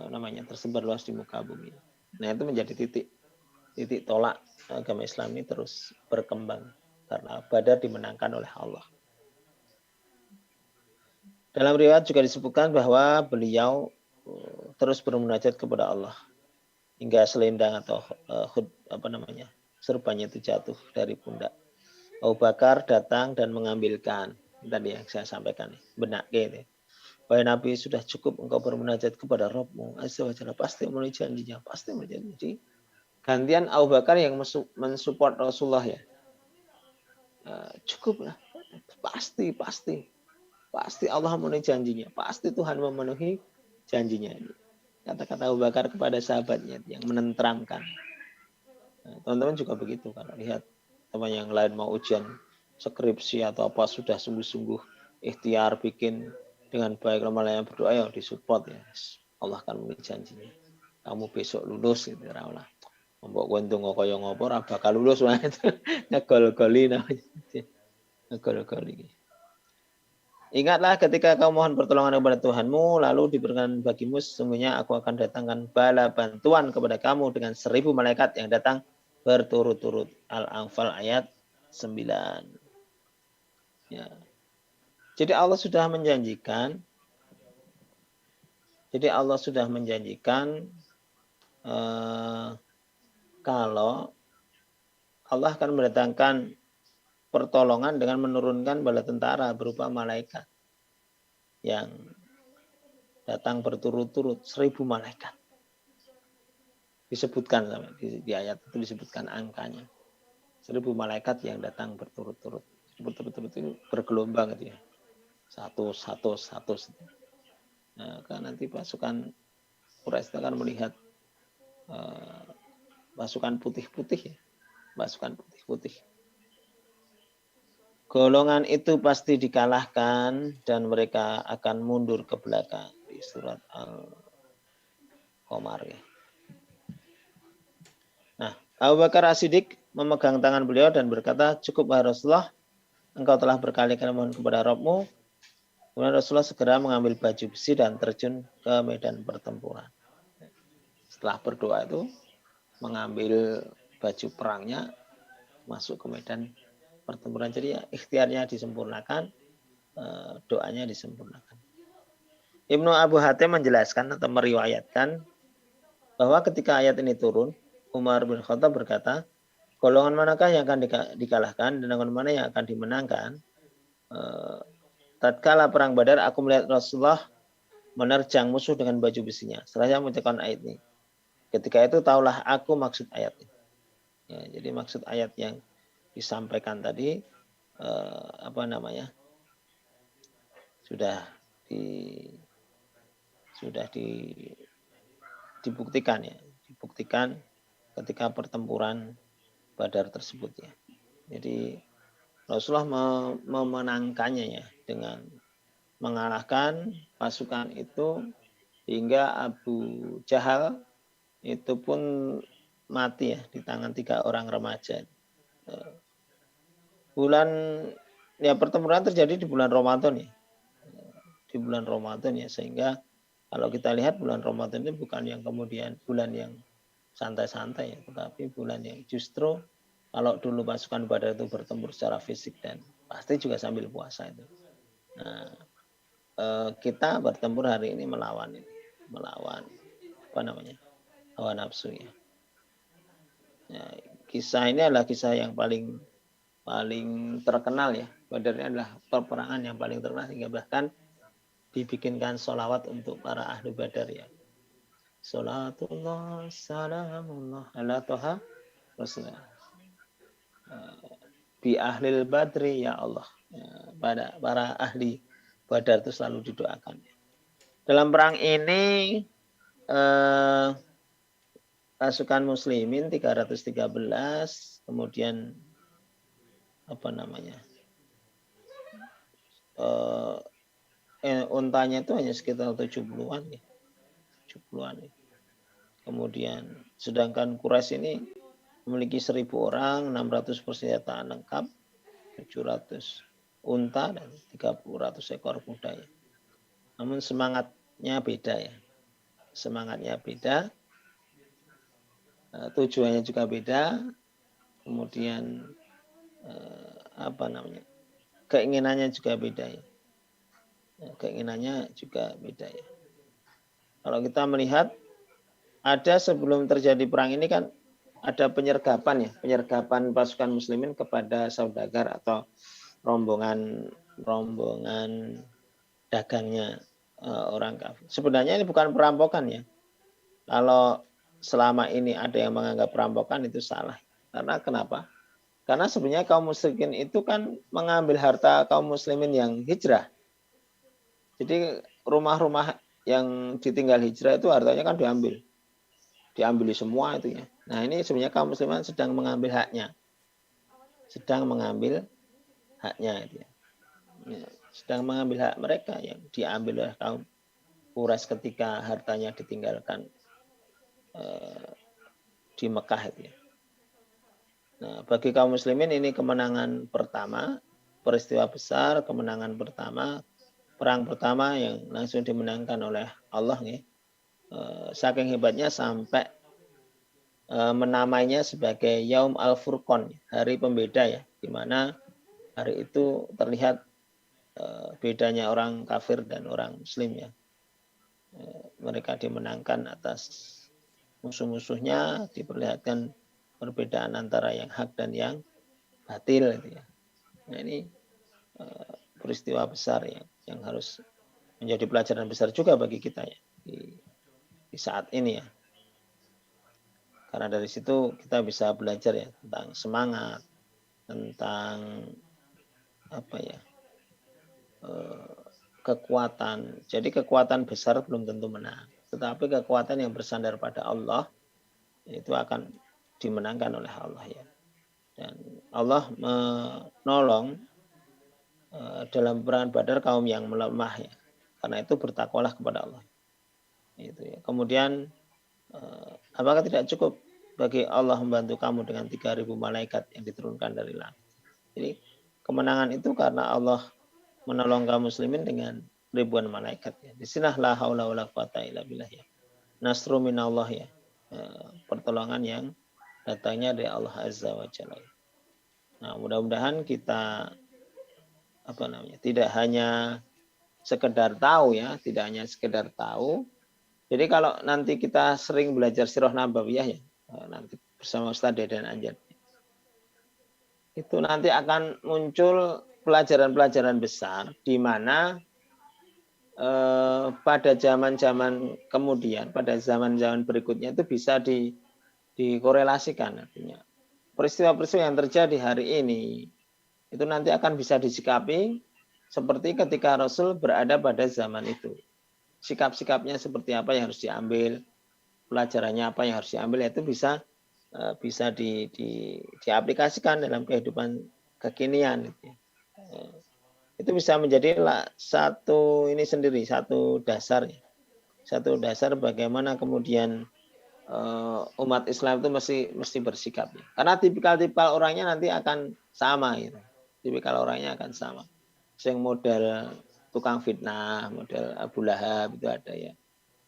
namanya tersebar luas di muka bumi. Nah, itu menjadi titik tolak agama Islam ini terus berkembang karena Badar dimenangkan oleh Allah. Dalam riwayat juga disebutkan bahwa beliau terus bermunajat kepada Allah hingga selendang atau serbannya itu jatuh dari pundak. Abu Bakar datang dan mengambilkan. Tadi yang saya sampaikan, benak gitu. Wahai Nabi, sudah cukup engkau bermunajat kepada Rabbmu Azza wa Jalla, pasti memenuhi janjinya, pasti memenuhi janji. Gantian Abu Bakar yang mensupport Rasulullah ya. Cukuplah, pasti Allah memenuhi janjinya, pasti Tuhan memenuhi janjinya. Kata-kata Abu Bakar kepada sahabatnya yang menenteramkan. Nah, teman-teman juga begitu kalau lihat teman yang lain mau ujian skripsi atau apa sudah sungguh-sungguh ikhtiar bikin dengan baik, malah yang berdoa ya disupport ya. Allah akan memenuhi janjinya. Kamu besok lulus gitu lah. Mbok gontung kaya ngopo ora bakal lulus wae. Ngegol-goli namanya. Ngegol-goli. Ingatlah ketika kau mohon pertolongan kepada Tuhanmu, lalu diberikan bagimu, sesungguhnya aku akan datangkan bala bantuan kepada kamu dengan 1000 malaikat yang datang berturut-turut. Al-Anfal ayat 9. Ya. Jadi Allah sudah menjanjikan kalau Allah akan mendatangkan pertolongan dengan menurunkan bala tentara berupa malaikat yang datang berturut-turut 1000 malaikat. Disebutkan di ayat itu disebutkan angkanya. 1000 malaikat yang datang berturut-turut. Berturut-turut itu bergelombang gitu ya. Satu. Nah, kan nanti pasukan Quraisy akan melihat pasukan putih-putih ya. Pasukan putih-putih. Golongan itu pasti dikalahkan dan mereka akan mundur ke belakang di surat Al-Qamar ya. Nah, Abu Bakar As-Siddiq memegang tangan beliau dan berkata, cukup wahai Rasulullah, engkau telah berkali-kali mohon kepada Rabbmu. Kemudian Rasulullah segera mengambil baju besi dan terjun ke medan pertempuran. Setelah berdoa itu, mengambil baju perangnya, masuk ke medan pertempuran. Jadi ya, ikhtiarnya disempurnakan, doanya disempurnakan. Ibnu Abu Hatim menjelaskan atau meriwayatkan bahwa ketika ayat ini turun, Umar bin Khattab berkata, golongan manakah yang akan dikalahkan dan golongan mana yang akan dimenangkan? Tatkala perang Badar, aku melihat Rasulullah menerjang musuh dengan baju besinya. Setelah saya mengucapkan ayat ini. Ketika itu taulah aku maksud ayat ini. Ya, jadi maksud ayat yang disampaikan tadi sudah dibuktikan ya, dibuktikan ketika pertempuran Badar tersebut ya. Jadi Rasulullah memenangkannya ya dengan mengalahkan pasukan itu hingga Abu Jahal itu pun mati ya di tangan 3 orang remaja. Pertempuran terjadi di bulan Ramadan ya. Di bulan Ramadan ya, sehingga kalau kita lihat bulan Ramadan itu bukan yang kemudian bulan yang santai-santai ya, tetapi bulan yang justru kalau dulu pasukan Badar itu bertempur secara fisik dan pasti juga sambil puasa itu. Nah, kita bertempur hari ini melawan hawa nafsu ya. Nah, kisah ini adalah kisah yang paling terkenal ya. Badar ini adalah peperangan yang paling terkenal hingga bahkan dibikinkan sholawat untuk para ahli Badar ya. Salatullah salamullah ala toha Rasulullah. Bi ahlil badri ya Allah. Pada para ahli Badar itu selalu didoakan. Dalam perang ini pasukan muslimin 313, kemudian untanya itu hanya sekitar 70-an ya. 70-an ya. Kemudian sedangkan Quraisy ini memiliki 1.000 orang, 600 persenjataan lengkap, 700 unta dan 300 ekor kuda ya. Namun semangatnya beda ya. Semangatnya beda. Tujuannya juga beda. Kemudian keinginannya juga beda ya. Keinginannya juga beda ya. Kalau kita melihat ada sebelum terjadi perang ini kan ada penyergapan pasukan muslimin kepada saudagar atau rombongan dagangnya orang kafir. Sebenarnya ini bukan perampokan ya. Kalau selama ini ada yang menganggap perampokan itu salah. Karena kenapa? Karena sebenarnya kaum musyrikin itu kan mengambil harta kaum muslimin yang hijrah. Jadi rumah-rumah yang ditinggal hijrah itu hartanya kan diambil semua itu ya. Nah ini sebenarnya kaum muslimin sedang mengambil haknya itu ya. Sedang mengambil hak mereka yang diambil oleh kaum Quraisy ketika hartanya ditinggalkan di Mekah itu ya. Nah bagi kaum muslimin ini kemenangan pertama, peristiwa besar, kemenangan pertama, perang pertama yang langsung dimenangkan oleh Allah nih. Saking hebatnya sampai menamainya sebagai Yaum Al-Furqan, hari pembeda ya, di mana hari itu terlihat bedanya orang kafir dan orang muslim ya. Mereka dimenangkan atas musuh-musuhnya, diperlihatkan perbedaan antara yang hak dan yang batil gitu ya. Nah ini peristiwa besar ya, yang harus menjadi pelajaran besar juga bagi kita ya di saat ini ya. Karena dari situ kita bisa belajar ya tentang semangat, tentang kekuatan. Jadi kekuatan besar belum tentu menang, tetapi kekuatan yang bersandar pada Allah itu akan dimenangkan oleh Allah ya. Dan Allah menolong dalam perang Badar kaum yang melemah ya. Karena itu bertakwalah kepada Allah. Itu ya. Kemudian apakah tidak cukup bagi Allah membantu kamu dengan 3.000 malaikat yang diturunkan dari langit? Jadi kemenangan itu karena Allah menolong kaum muslimin dengan ribuan malaikat ya. Disinilah la haula wala quwata illa billah ya. Nasru minallah ya. Pertolongan yang datangnya dari Allah Azza wa Jalla. Nah, mudah-mudahan kita tidak hanya sekedar tahu ya, tidak hanya sekedar tahu. Jadi kalau nanti kita sering belajar Sirah Nabawiyah ya, nanti bersama Ustaz Dedan Anjar, itu nanti akan muncul pelajaran-pelajaran besar di mana pada zaman-zaman kemudian, pada zaman-zaman berikutnya itu bisa dikorelasikan artinya. Peristiwa-peristiwa yang terjadi hari ini itu nanti akan bisa disikapi seperti ketika Rasul berada pada zaman itu. Sikap-sikapnya seperti apa yang harus diambil, pelajarannya apa yang harus diambil, itu bisa diaplikasikan dalam kehidupan kekinian. Itu bisa menjadi satu ini sendiri, satu dasar bagaimana kemudian umat Islam itu mesti bersikap. Karena tipikal-tipikal orangnya nanti akan sama gitu. Tipikal orangnya akan sama. Yang model tukang fitnah, model Abu Lahab itu ada ya.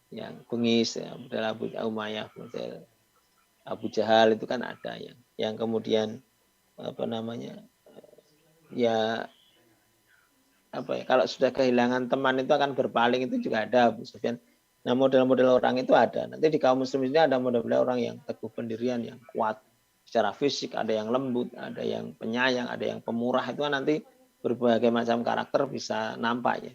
Yang bengis ya, model Abu Umayyah, model Abu Jahal itu kan ada yang kemudian ya kalau sudah kehilangan teman itu akan berpaling, itu juga ada Abu Sufyan. Nah, model-model orang itu ada. Nanti di kaum muslim ini ada model-model orang yang teguh pendirian, yang kuat secara fisik, ada yang lembut, ada yang penyayang, ada yang pemurah. Itu kan nanti berbagai macam karakter bisa nampak ya.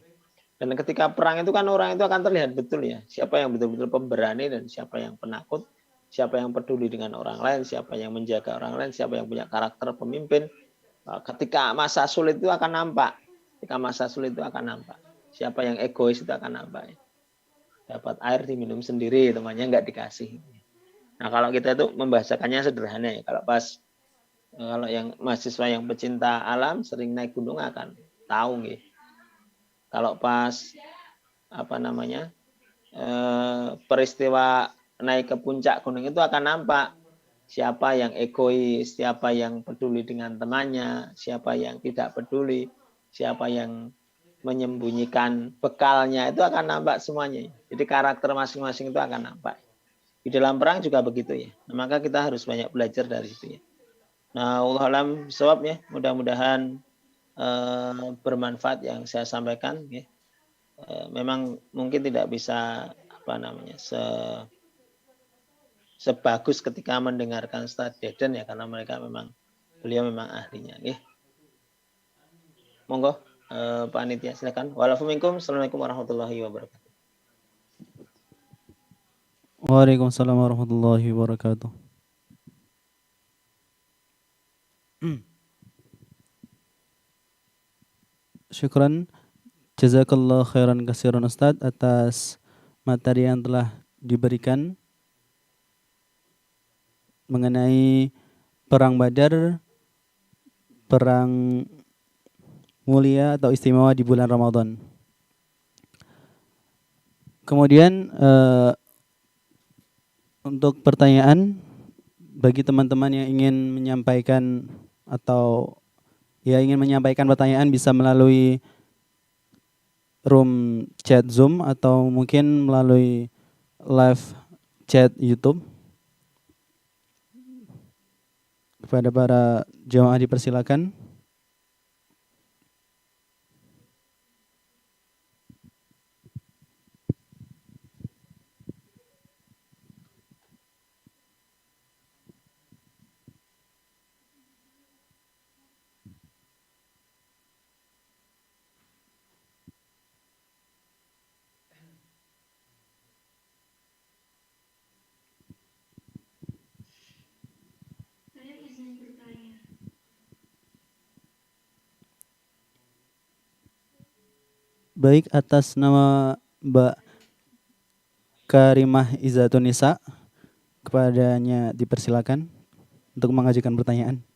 Dan ketika perang itu kan orang itu akan terlihat betul ya, siapa yang betul-betul pemberani dan siapa yang penakut, siapa yang peduli dengan orang lain, siapa yang menjaga orang lain, siapa yang punya karakter pemimpin. Ketika masa sulit itu akan nampak. Ketika masa sulit itu akan nampak. Siapa yang egois itu akan nampak ya. Dapat air diminum sendiri, temannya nggak dikasih. Nah, kalau kita itu membahasakannya sederhana ya. Kalau yang mahasiswa yang pecinta alam sering naik gunung akan tahu nih. Kalau pas peristiwa naik ke puncak gunung itu akan nampak siapa yang egois, siapa yang peduli dengan temannya, siapa yang tidak peduli, siapa yang menyembunyikan bekalnya, itu akan nampak semuanya. Jadi karakter masing-masing itu akan nampak. Di dalam perang juga begitu ya. Nah, maka kita harus banyak belajar dari situ ya. Nah, Allah alam bisawab ya. Mudah-mudahan bermanfaat yang saya sampaikan ya. Memang mungkin tidak bisa sebagus ketika mendengarkan Ustaz Deden ya, karena beliau memang ahlinya ya. Monggo panitia silakan. Waalaikumsalam. Assalamualaikum warahmatullahi wabarakatuh.
Waalaikumsalam warahmatullahi wabarakatuh. Syukran, jazakallah khairan kasiran Ustadz atas materi yang telah diberikan mengenai Perang Badar, perang mulia atau istimewa di bulan Ramadan. Kemudian untuk pertanyaan bagi teman-teman yang ingin menyampaikan atau ingin menyampaikan pertanyaan bisa melalui room chat Zoom atau mungkin melalui live chat YouTube. Kepada para jemaah dipersilakan. Baik, atas nama Mbak Karimah Izzatun Nisa, kepadanya dipersilakan untuk mengajukan pertanyaan.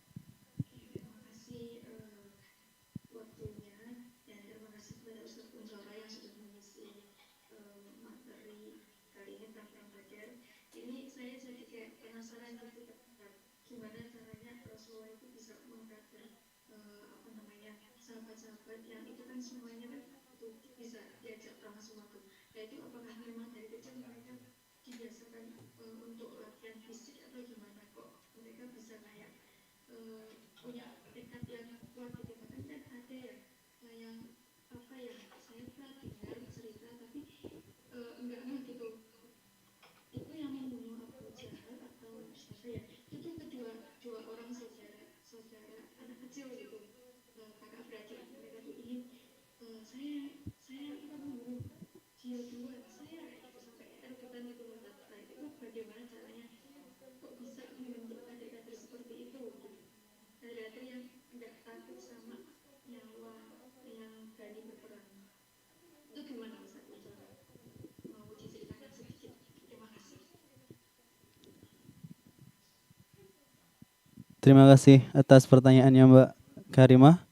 Terima kasih atas pertanyaannya Mbak Karimah.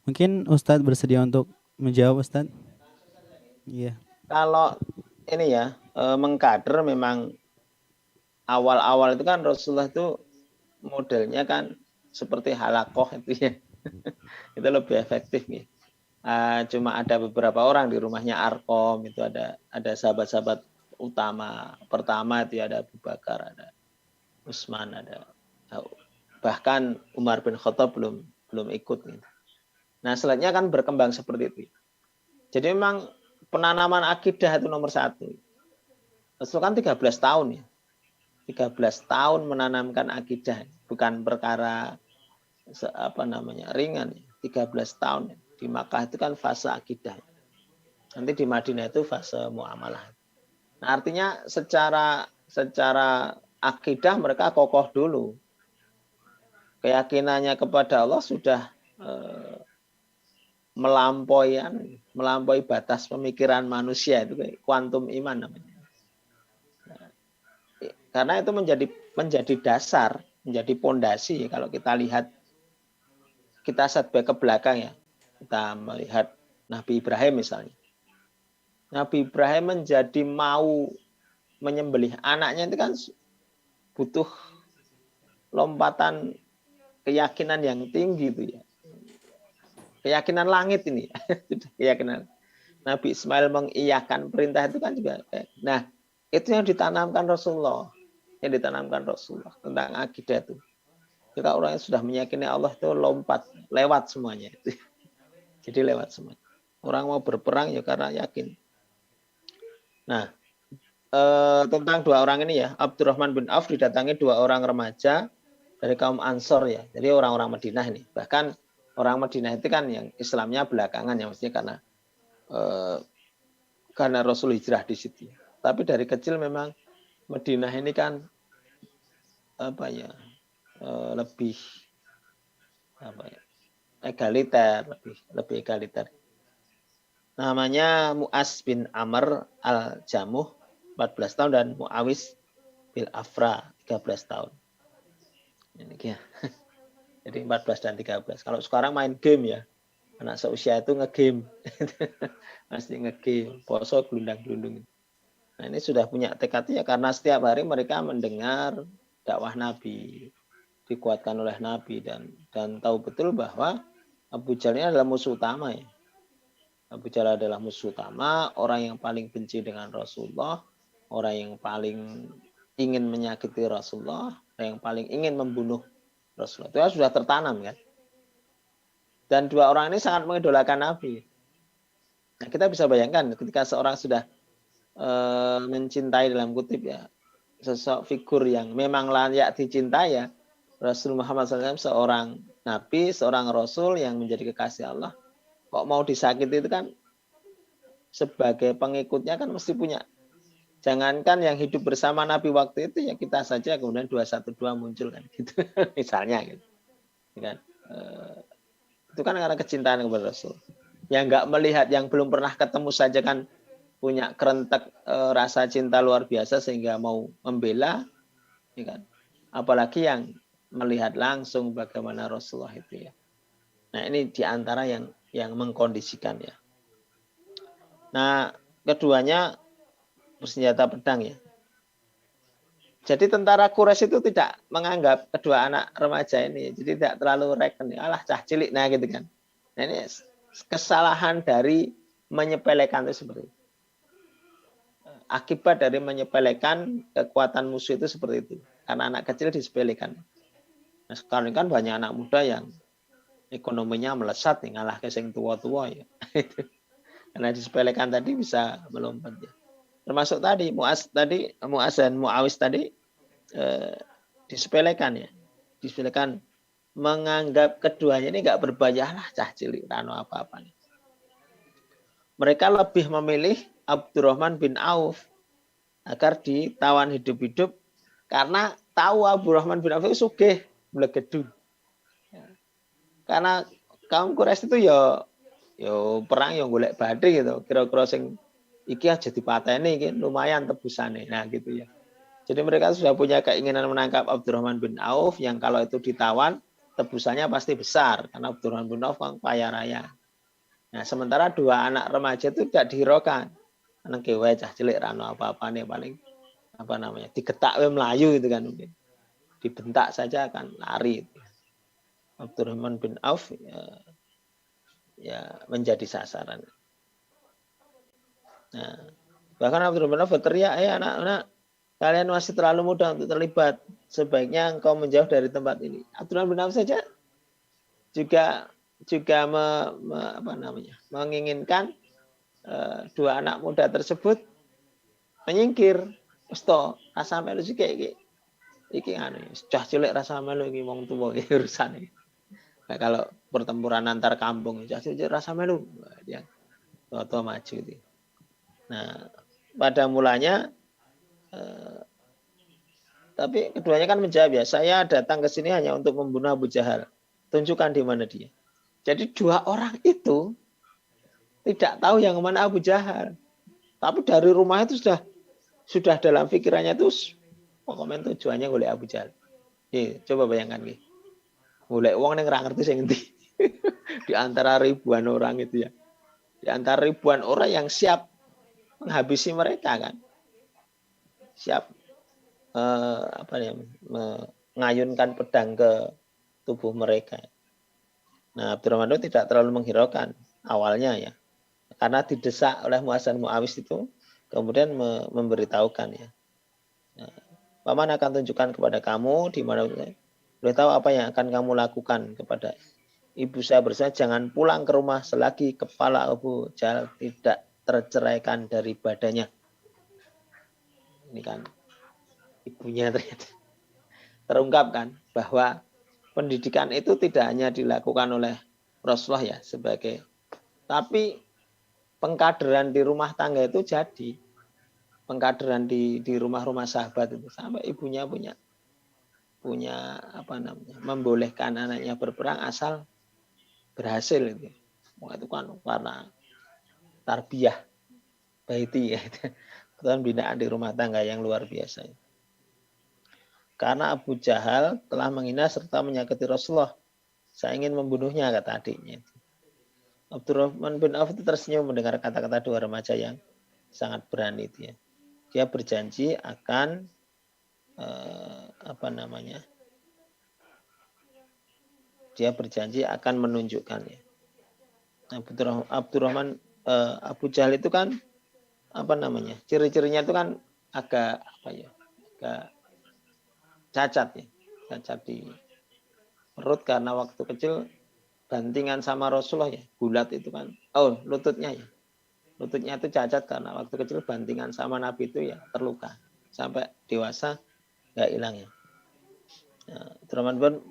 Mungkin Ustadz bersedia untuk menjawab Ustadz? Iya.
Kalau ini ya, mengkader memang awal-awal itu kan Rasulullah itu modelnya kan seperti halakoh itu ya. Itu lebih efektif nih. Cuma ada beberapa orang di rumahnya Arkom, itu ada sahabat-sahabat utama. Pertama itu ada Abu Bakar, ada Utsman, ada bahkan Umar bin Khattab belum ikut nih. Nah, selanjutnya kan berkembang seperti itu. Jadi memang penanaman akidah itu nomor satu. Rasul kan 13 tahun ya. 13 tahun menanamkan akidah, bukan perkara ringan ya. 13 tahun. Di Makkah itu kan fase akidah. Nanti di Madinah itu fase muamalah. Nah, artinya secara akidah mereka kokoh dulu. Keyakinannya kepada Allah sudah melampaui batas pemikiran manusia, itu kuantum iman namanya. Karena itu menjadi dasar, menjadi pondasi kalau kita lihat, kita setback ke belakang ya. Kita melihat Nabi Ibrahim misalnya. Nabi Ibrahim menjadi mau menyembelih anaknya itu kan butuh lompatan keyakinan yang tinggi itu ya. Keyakinan langit ini. Keyakinan Nabi Ismail mengiyakan perintah itu kan juga. Nah, itu yang ditanamkan Rasulullah. Yang ditanamkan Rasulullah tentang akidah itu. Jika orang yang sudah meyakini Allah itu lewat semuanya. Jadi lewat semuanya. Orang mau berperang ya karena yakin. Nah, tentang dua orang ini ya, Abdurrahman bin Auf didatangi dua orang remaja dari kaum Ansor ya. Jadi orang-orang Madinah ini. Bahkan orang Madinah itu kan yang Islamnya belakangan ya, maksudnya karena Rasul hijrah di situ. Tapi dari kecil memang Madinah ini kan lebih egaliter, lebih egaliter. Namanya Mu'az bin Amr al-Jamuh 14 tahun dan Muawis bin Afra 13 tahun. Ini ya. Jadi 14 dan 13. Kalau sekarang main game ya. Anak seusia itu ngegame. Masih ngegame, poso gelundang-gelundung. Nah, ini sudah punya tekad ya karena setiap hari mereka mendengar dakwah Nabi, dikuatkan oleh Nabi dan tahu betul bahwa Abu Jahal ini adalah musuh utama ya. Abu Jahal adalah musuh utama, orang yang paling benci dengan Rasulullah, orang yang paling ingin menyakiti Rasulullah, orang yang paling ingin membunuh Rasulullah. Itu sudah tertanam kan. Dan dua orang ini sangat mengidolakan Nabi. Nah, kita bisa bayangkan ketika seorang sudah mencintai dalam kutip ya, sosok figur yang memang layak dicintai ya, Rasul Muhammad SAW seorang Nabi, seorang Rasul yang menjadi kekasih Allah. Kok mau disakiti itu kan sebagai pengikutnya kan mesti punya. Jangankan yang hidup bersama Nabi waktu itu ya kita saja kemudian 212 muncul kan gitu. Misalnya gitu. Kan? Itu kan karena kecintaan kepada Rasul. Yang nggak melihat, yang belum pernah ketemu saja kan punya kerentek rasa cinta luar biasa sehingga mau membela, ya kan? Apalagi yang melihat langsung bagaimana Rasulullah itu ya. Nah ini diantara yang mengkondisikan ya. Nah keduanya bersenjata pedang ya. Jadi tentara Quraisy itu tidak menganggap kedua anak remaja ini, jadi tidak terlalu reken, alah cah cilik nah gitu kan. Nah ini kesalahan dari menyepelekan itu seperti itu. Akibat dari menyepelekan kekuatan musuh itu seperti itu. Karena anak kecil disepelekan. Nah sekarang kan banyak anak muda yang ekonominya melesat nih ngalah ke sing tua-tua ya. Karena disepelekan tadi bisa melompat ya. Termasuk tadi Muaz dan Muawis tadi disepelekan ya. Disepelekan menganggap keduanya ini enggak berbahaya lah cah cilik rano apa-apa nih. Mereka lebih memilih Abdurrahman bin Auf agar ditawan hidup-hidup karena tahu Abdurrahman bin Auf itu sugih blegedun. Karena kaum Quraisy itu ya perang yang golek badhe gitu. Kira-kira sing iki aja dipateni iki lumayan tebusane. Nah gitu ya. Jadi mereka sudah punya keinginan menangkap Abdurrahman bin Auf yang kalau itu ditawan tebusannya pasti besar karena Abdurrahman bin Auf kan kaya raya. Nah, sementara dua anak remaja itu tidak dihiraukan. Anak kewe cah cilik rano apa-apa nih paling apa namanya? Digetak we melayu gitu kan mungkin. Dibentak saja akan lari. Abdurrahman bin Auf ya menjadi sasaran. Nah, bahkan Abdurrahman bin Auf berteriak, anak-anak, kalian masih terlalu muda untuk terlibat. Sebaiknya engkau menjauh dari tempat ini. Abdurrahman bin Auf saja juga menginginkan dua anak muda tersebut menyingkir. Usto, rasa melu sih kayak iki anu, cah cilik rasa melu iki wong tuwa iki urusane. Nah, kalau pertempuran antar kampung, cah cilik rasa melu dia tua maju itu. Nah, pada mulanya tapi keduanya kan menjawab ya, saya datang ke sini hanya untuk membunuh Abu Jahal. Tunjukkan di mana dia. Jadi dua orang itu tidak tahu yang mana Abu Jahal. Tapi dari rumah itu sudah dalam pikirannya itu pokoknya tujuannya golek Abu Jahal. Coba bayangkan nih. Golek wong ning ora ngerti sing endi. Di antara ribuan orang itu ya. Di antara ribuan orang yang siap menghabisi mereka kan. Siap mengayunkan pedang ke tubuh mereka. Nah, Abdurrahman itu tidak terlalu menghiraukan awalnya ya. Karena didesak oleh Muaz dan Muawis itu kemudian memberitahukan ya. Nah, Paman akan tunjukkan kepada kamu di mana boleh tahu apa yang akan kamu lakukan kepada ibu saya bersama jangan pulang ke rumah selagi kepala Abu Jahal tidak terceraikan dari badannya. Ini kan ibunya ternyata terungkapkan bahwa pendidikan itu tidak hanya dilakukan oleh Rasulullah ya sebagai, tapi pengkaderan di rumah tangga itu jadi pengkaderan di rumah-rumah sahabat itu sampai ibunya punya membolehkan anaknya berperang asal berhasil itu. Wah, itu kan karena tarbiyah baiti ya. Kebetulan binaan di rumah tangga yang luar biasa. Karena Abu Jahal telah menghina serta menyakiti Rasulullah. Saya ingin membunuhnya, kata adiknya. Abdurrahman bin Auf itu tersenyum mendengar kata-kata dua remaja yang sangat berani itu ya. Dia berjanji akan dia berjanji akan menunjukkannya. Abdurrahman Abu Jahal itu kan ciri-cirinya itu kan agak cacat ya, cacat di perut karena waktu kecil bantingan sama Rasulullah ya, bulat itu kan, lututnya itu cacat karena waktu kecil bantingan sama Nabi itu ya terluka sampai dewasa nggak hilang ya. Abdurrahman bin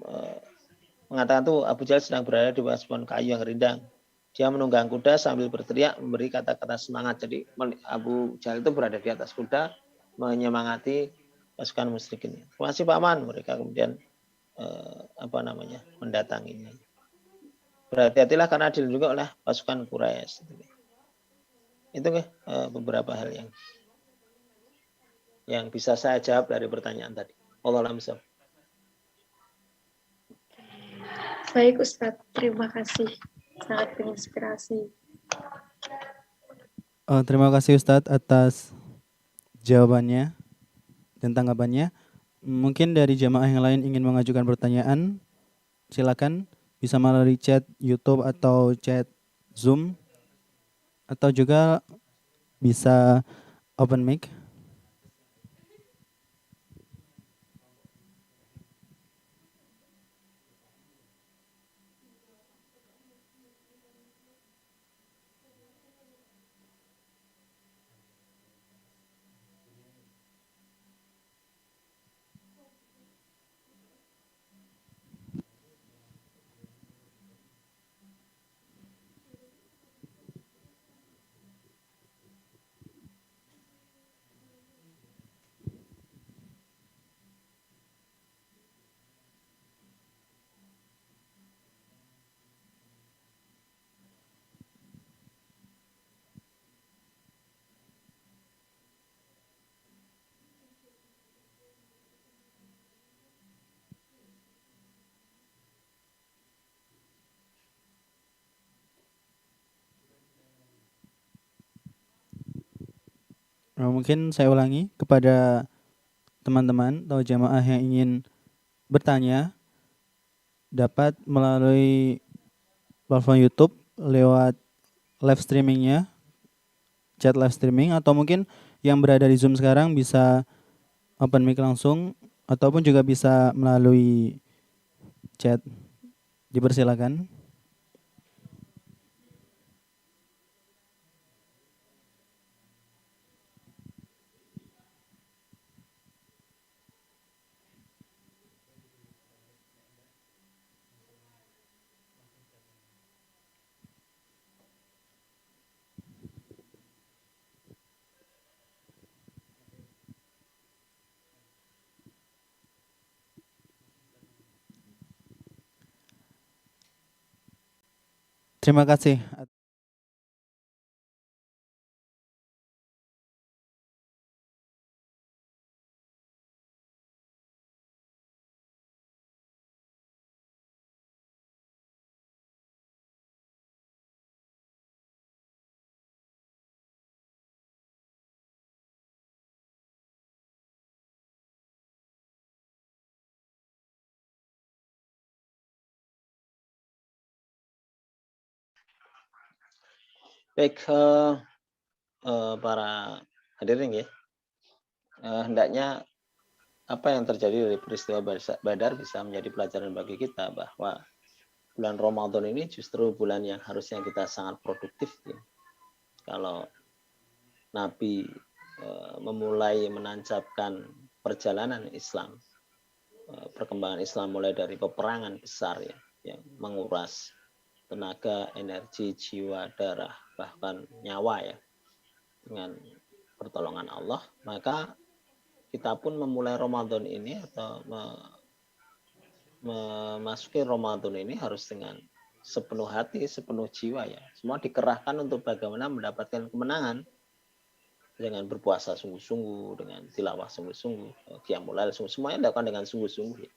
mengatakan tuh Abu Jahal sedang berada di bawah pohon kayu yang rindang. Dia menunggang kuda sambil berteriak memberi kata-kata semangat. Jadi Abu Jahal itu berada di atas kuda menyemangati pasukan musyrikin. Terima kasih Paman. Mereka kemudian mendatanginya. Berhati-hatilah karena dilindungi oleh pasukan Quraisy. Itu beberapa hal yang bisa saya jawab dari pertanyaan tadi. Wallahu a'lam bishawab.
Baik Ustadz, terima kasih. Sangat menginspirasi.
Terima kasih Ustadz atas jawabannya dan tanggapannya. Mungkin dari jamaah yang lain ingin mengajukan pertanyaan, silakan bisa melalui chat YouTube atau chat Zoom, atau juga bisa open mic. Mungkin saya ulangi kepada teman-teman atau jamaah yang ingin bertanya dapat melalui platform YouTube lewat live streamingnya, chat live streaming, atau mungkin yang berada di Zoom sekarang bisa open mic langsung ataupun juga bisa melalui chat. Dipersilakan. Terima kasih.
Baik, para hadirin ya. Hendaknya apa yang terjadi dari peristiwa Badar bisa menjadi pelajaran bagi kita bahwa bulan Ramadan ini justru bulan yang harusnya kita sangat produktif ya. Kalau Nabi memulai menancapkan perjalanan Islam, perkembangan Islam mulai dari peperangan besar ya, yang menguras tenaga, energi, jiwa, darah, bahkan nyawa ya, dengan pertolongan Allah, maka kita pun memulai Ramadan ini atau memasuki Ramadan ini harus dengan sepenuh hati, sepenuh jiwa ya. Semua dikerahkan untuk bagaimana mendapatkan kemenangan dengan berpuasa sungguh-sungguh, dengan tilawah sungguh-sungguh, qiyamul lail sungguh, semuanya dilakukan dengan sungguh-sungguh ya.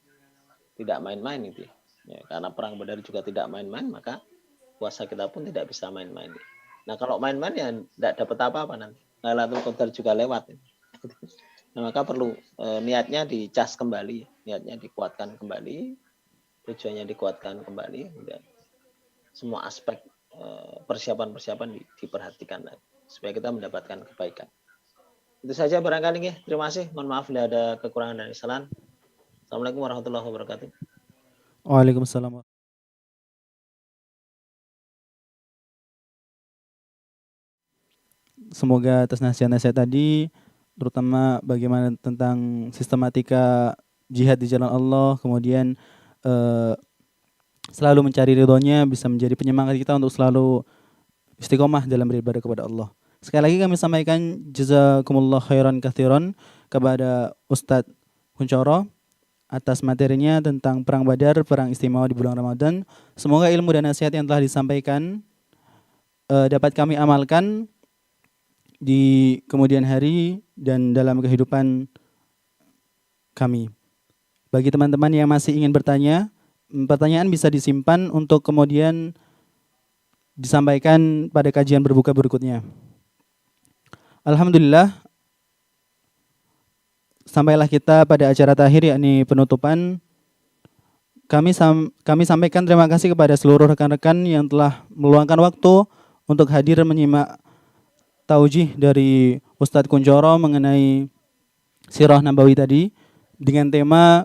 Tidak main-main itu ya. Ya, karena perang Badar juga tidak main-main, maka puasa kita pun tidak bisa main-main. Nah, kalau main-main ya tidak dapat apa-apa nanti. Lailatul Qadar juga lewat. Nah, maka perlu niatnya dicas kembali, niatnya dikuatkan kembali, tujuannya dikuatkan kembali, dan semua aspek persiapan-persiapan diperhatikan lagi, supaya kita mendapatkan kebaikan. Itu saja barangkali ya. Terima kasih. Mohon maaf bila ada kekurangan dan kesalahan. Assalamualaikum warahmatullahi wabarakatuh.
Waalaikumsalam. Semoga atas nasihat-nasihat tadi, terutama bagaimana tentang sistematika jihad di jalan Allah, kemudian selalu mencari ridhonya, bisa menjadi penyemangat kita untuk selalu istiqomah dalam beribadah kepada Allah. Sekali lagi kami sampaikan jazakumullah khairan katsiran kepada Ustadz Kuncoro atas materinya tentang Perang Badar, perang istimewa di bulan Ramadan. Semoga ilmu dan nasihat yang telah disampaikan dapat kami amalkan di kemudian hari dan dalam kehidupan kami. Bagi teman-teman yang masih ingin bertanya, pertanyaan bisa disimpan untuk kemudian disampaikan pada kajian berbuka berikutnya. Alhamdulillah, sampailah kita pada acara terakhir, yakni penutupan. Kami sampaikan terima kasih kepada seluruh rekan-rekan yang telah meluangkan waktu untuk hadir menyimak taujih dari Ustadz Kuncoro mengenai Sirah Nabawi tadi dengan tema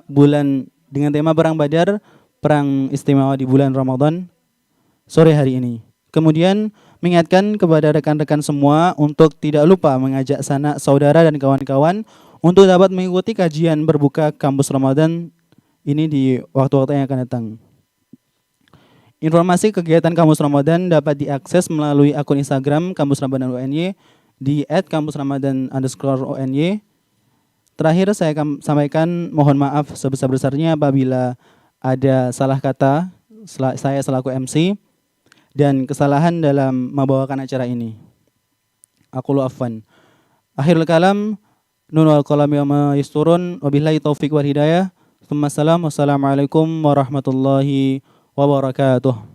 Perang Badar, perang istimewa di bulan Ramadan sore hari ini. Kemudian mengingatkan kepada rekan-rekan semua untuk tidak lupa mengajak sanak saudara dan kawan-kawan untuk dapat mengikuti kajian berbuka kampus Ramadan ini di waktu-waktu yang akan datang. Informasi kegiatan Kampus Ramadan dapat diakses melalui akun Instagram Kampus Ramadan UNY di @kampusramadan_UNY. Terakhir saya akan sampaikan mohon maaf sebesar-besarnya apabila ada salah kata saya selaku MC dan kesalahan dalam membawakan acara ini. Aqulu afwan. Akhirul kalam, nun wal qalami wa ma yasturun, wabillahi taufiq wal hidayah. Wassalamualaikum warahmatullahi wabarakatuh.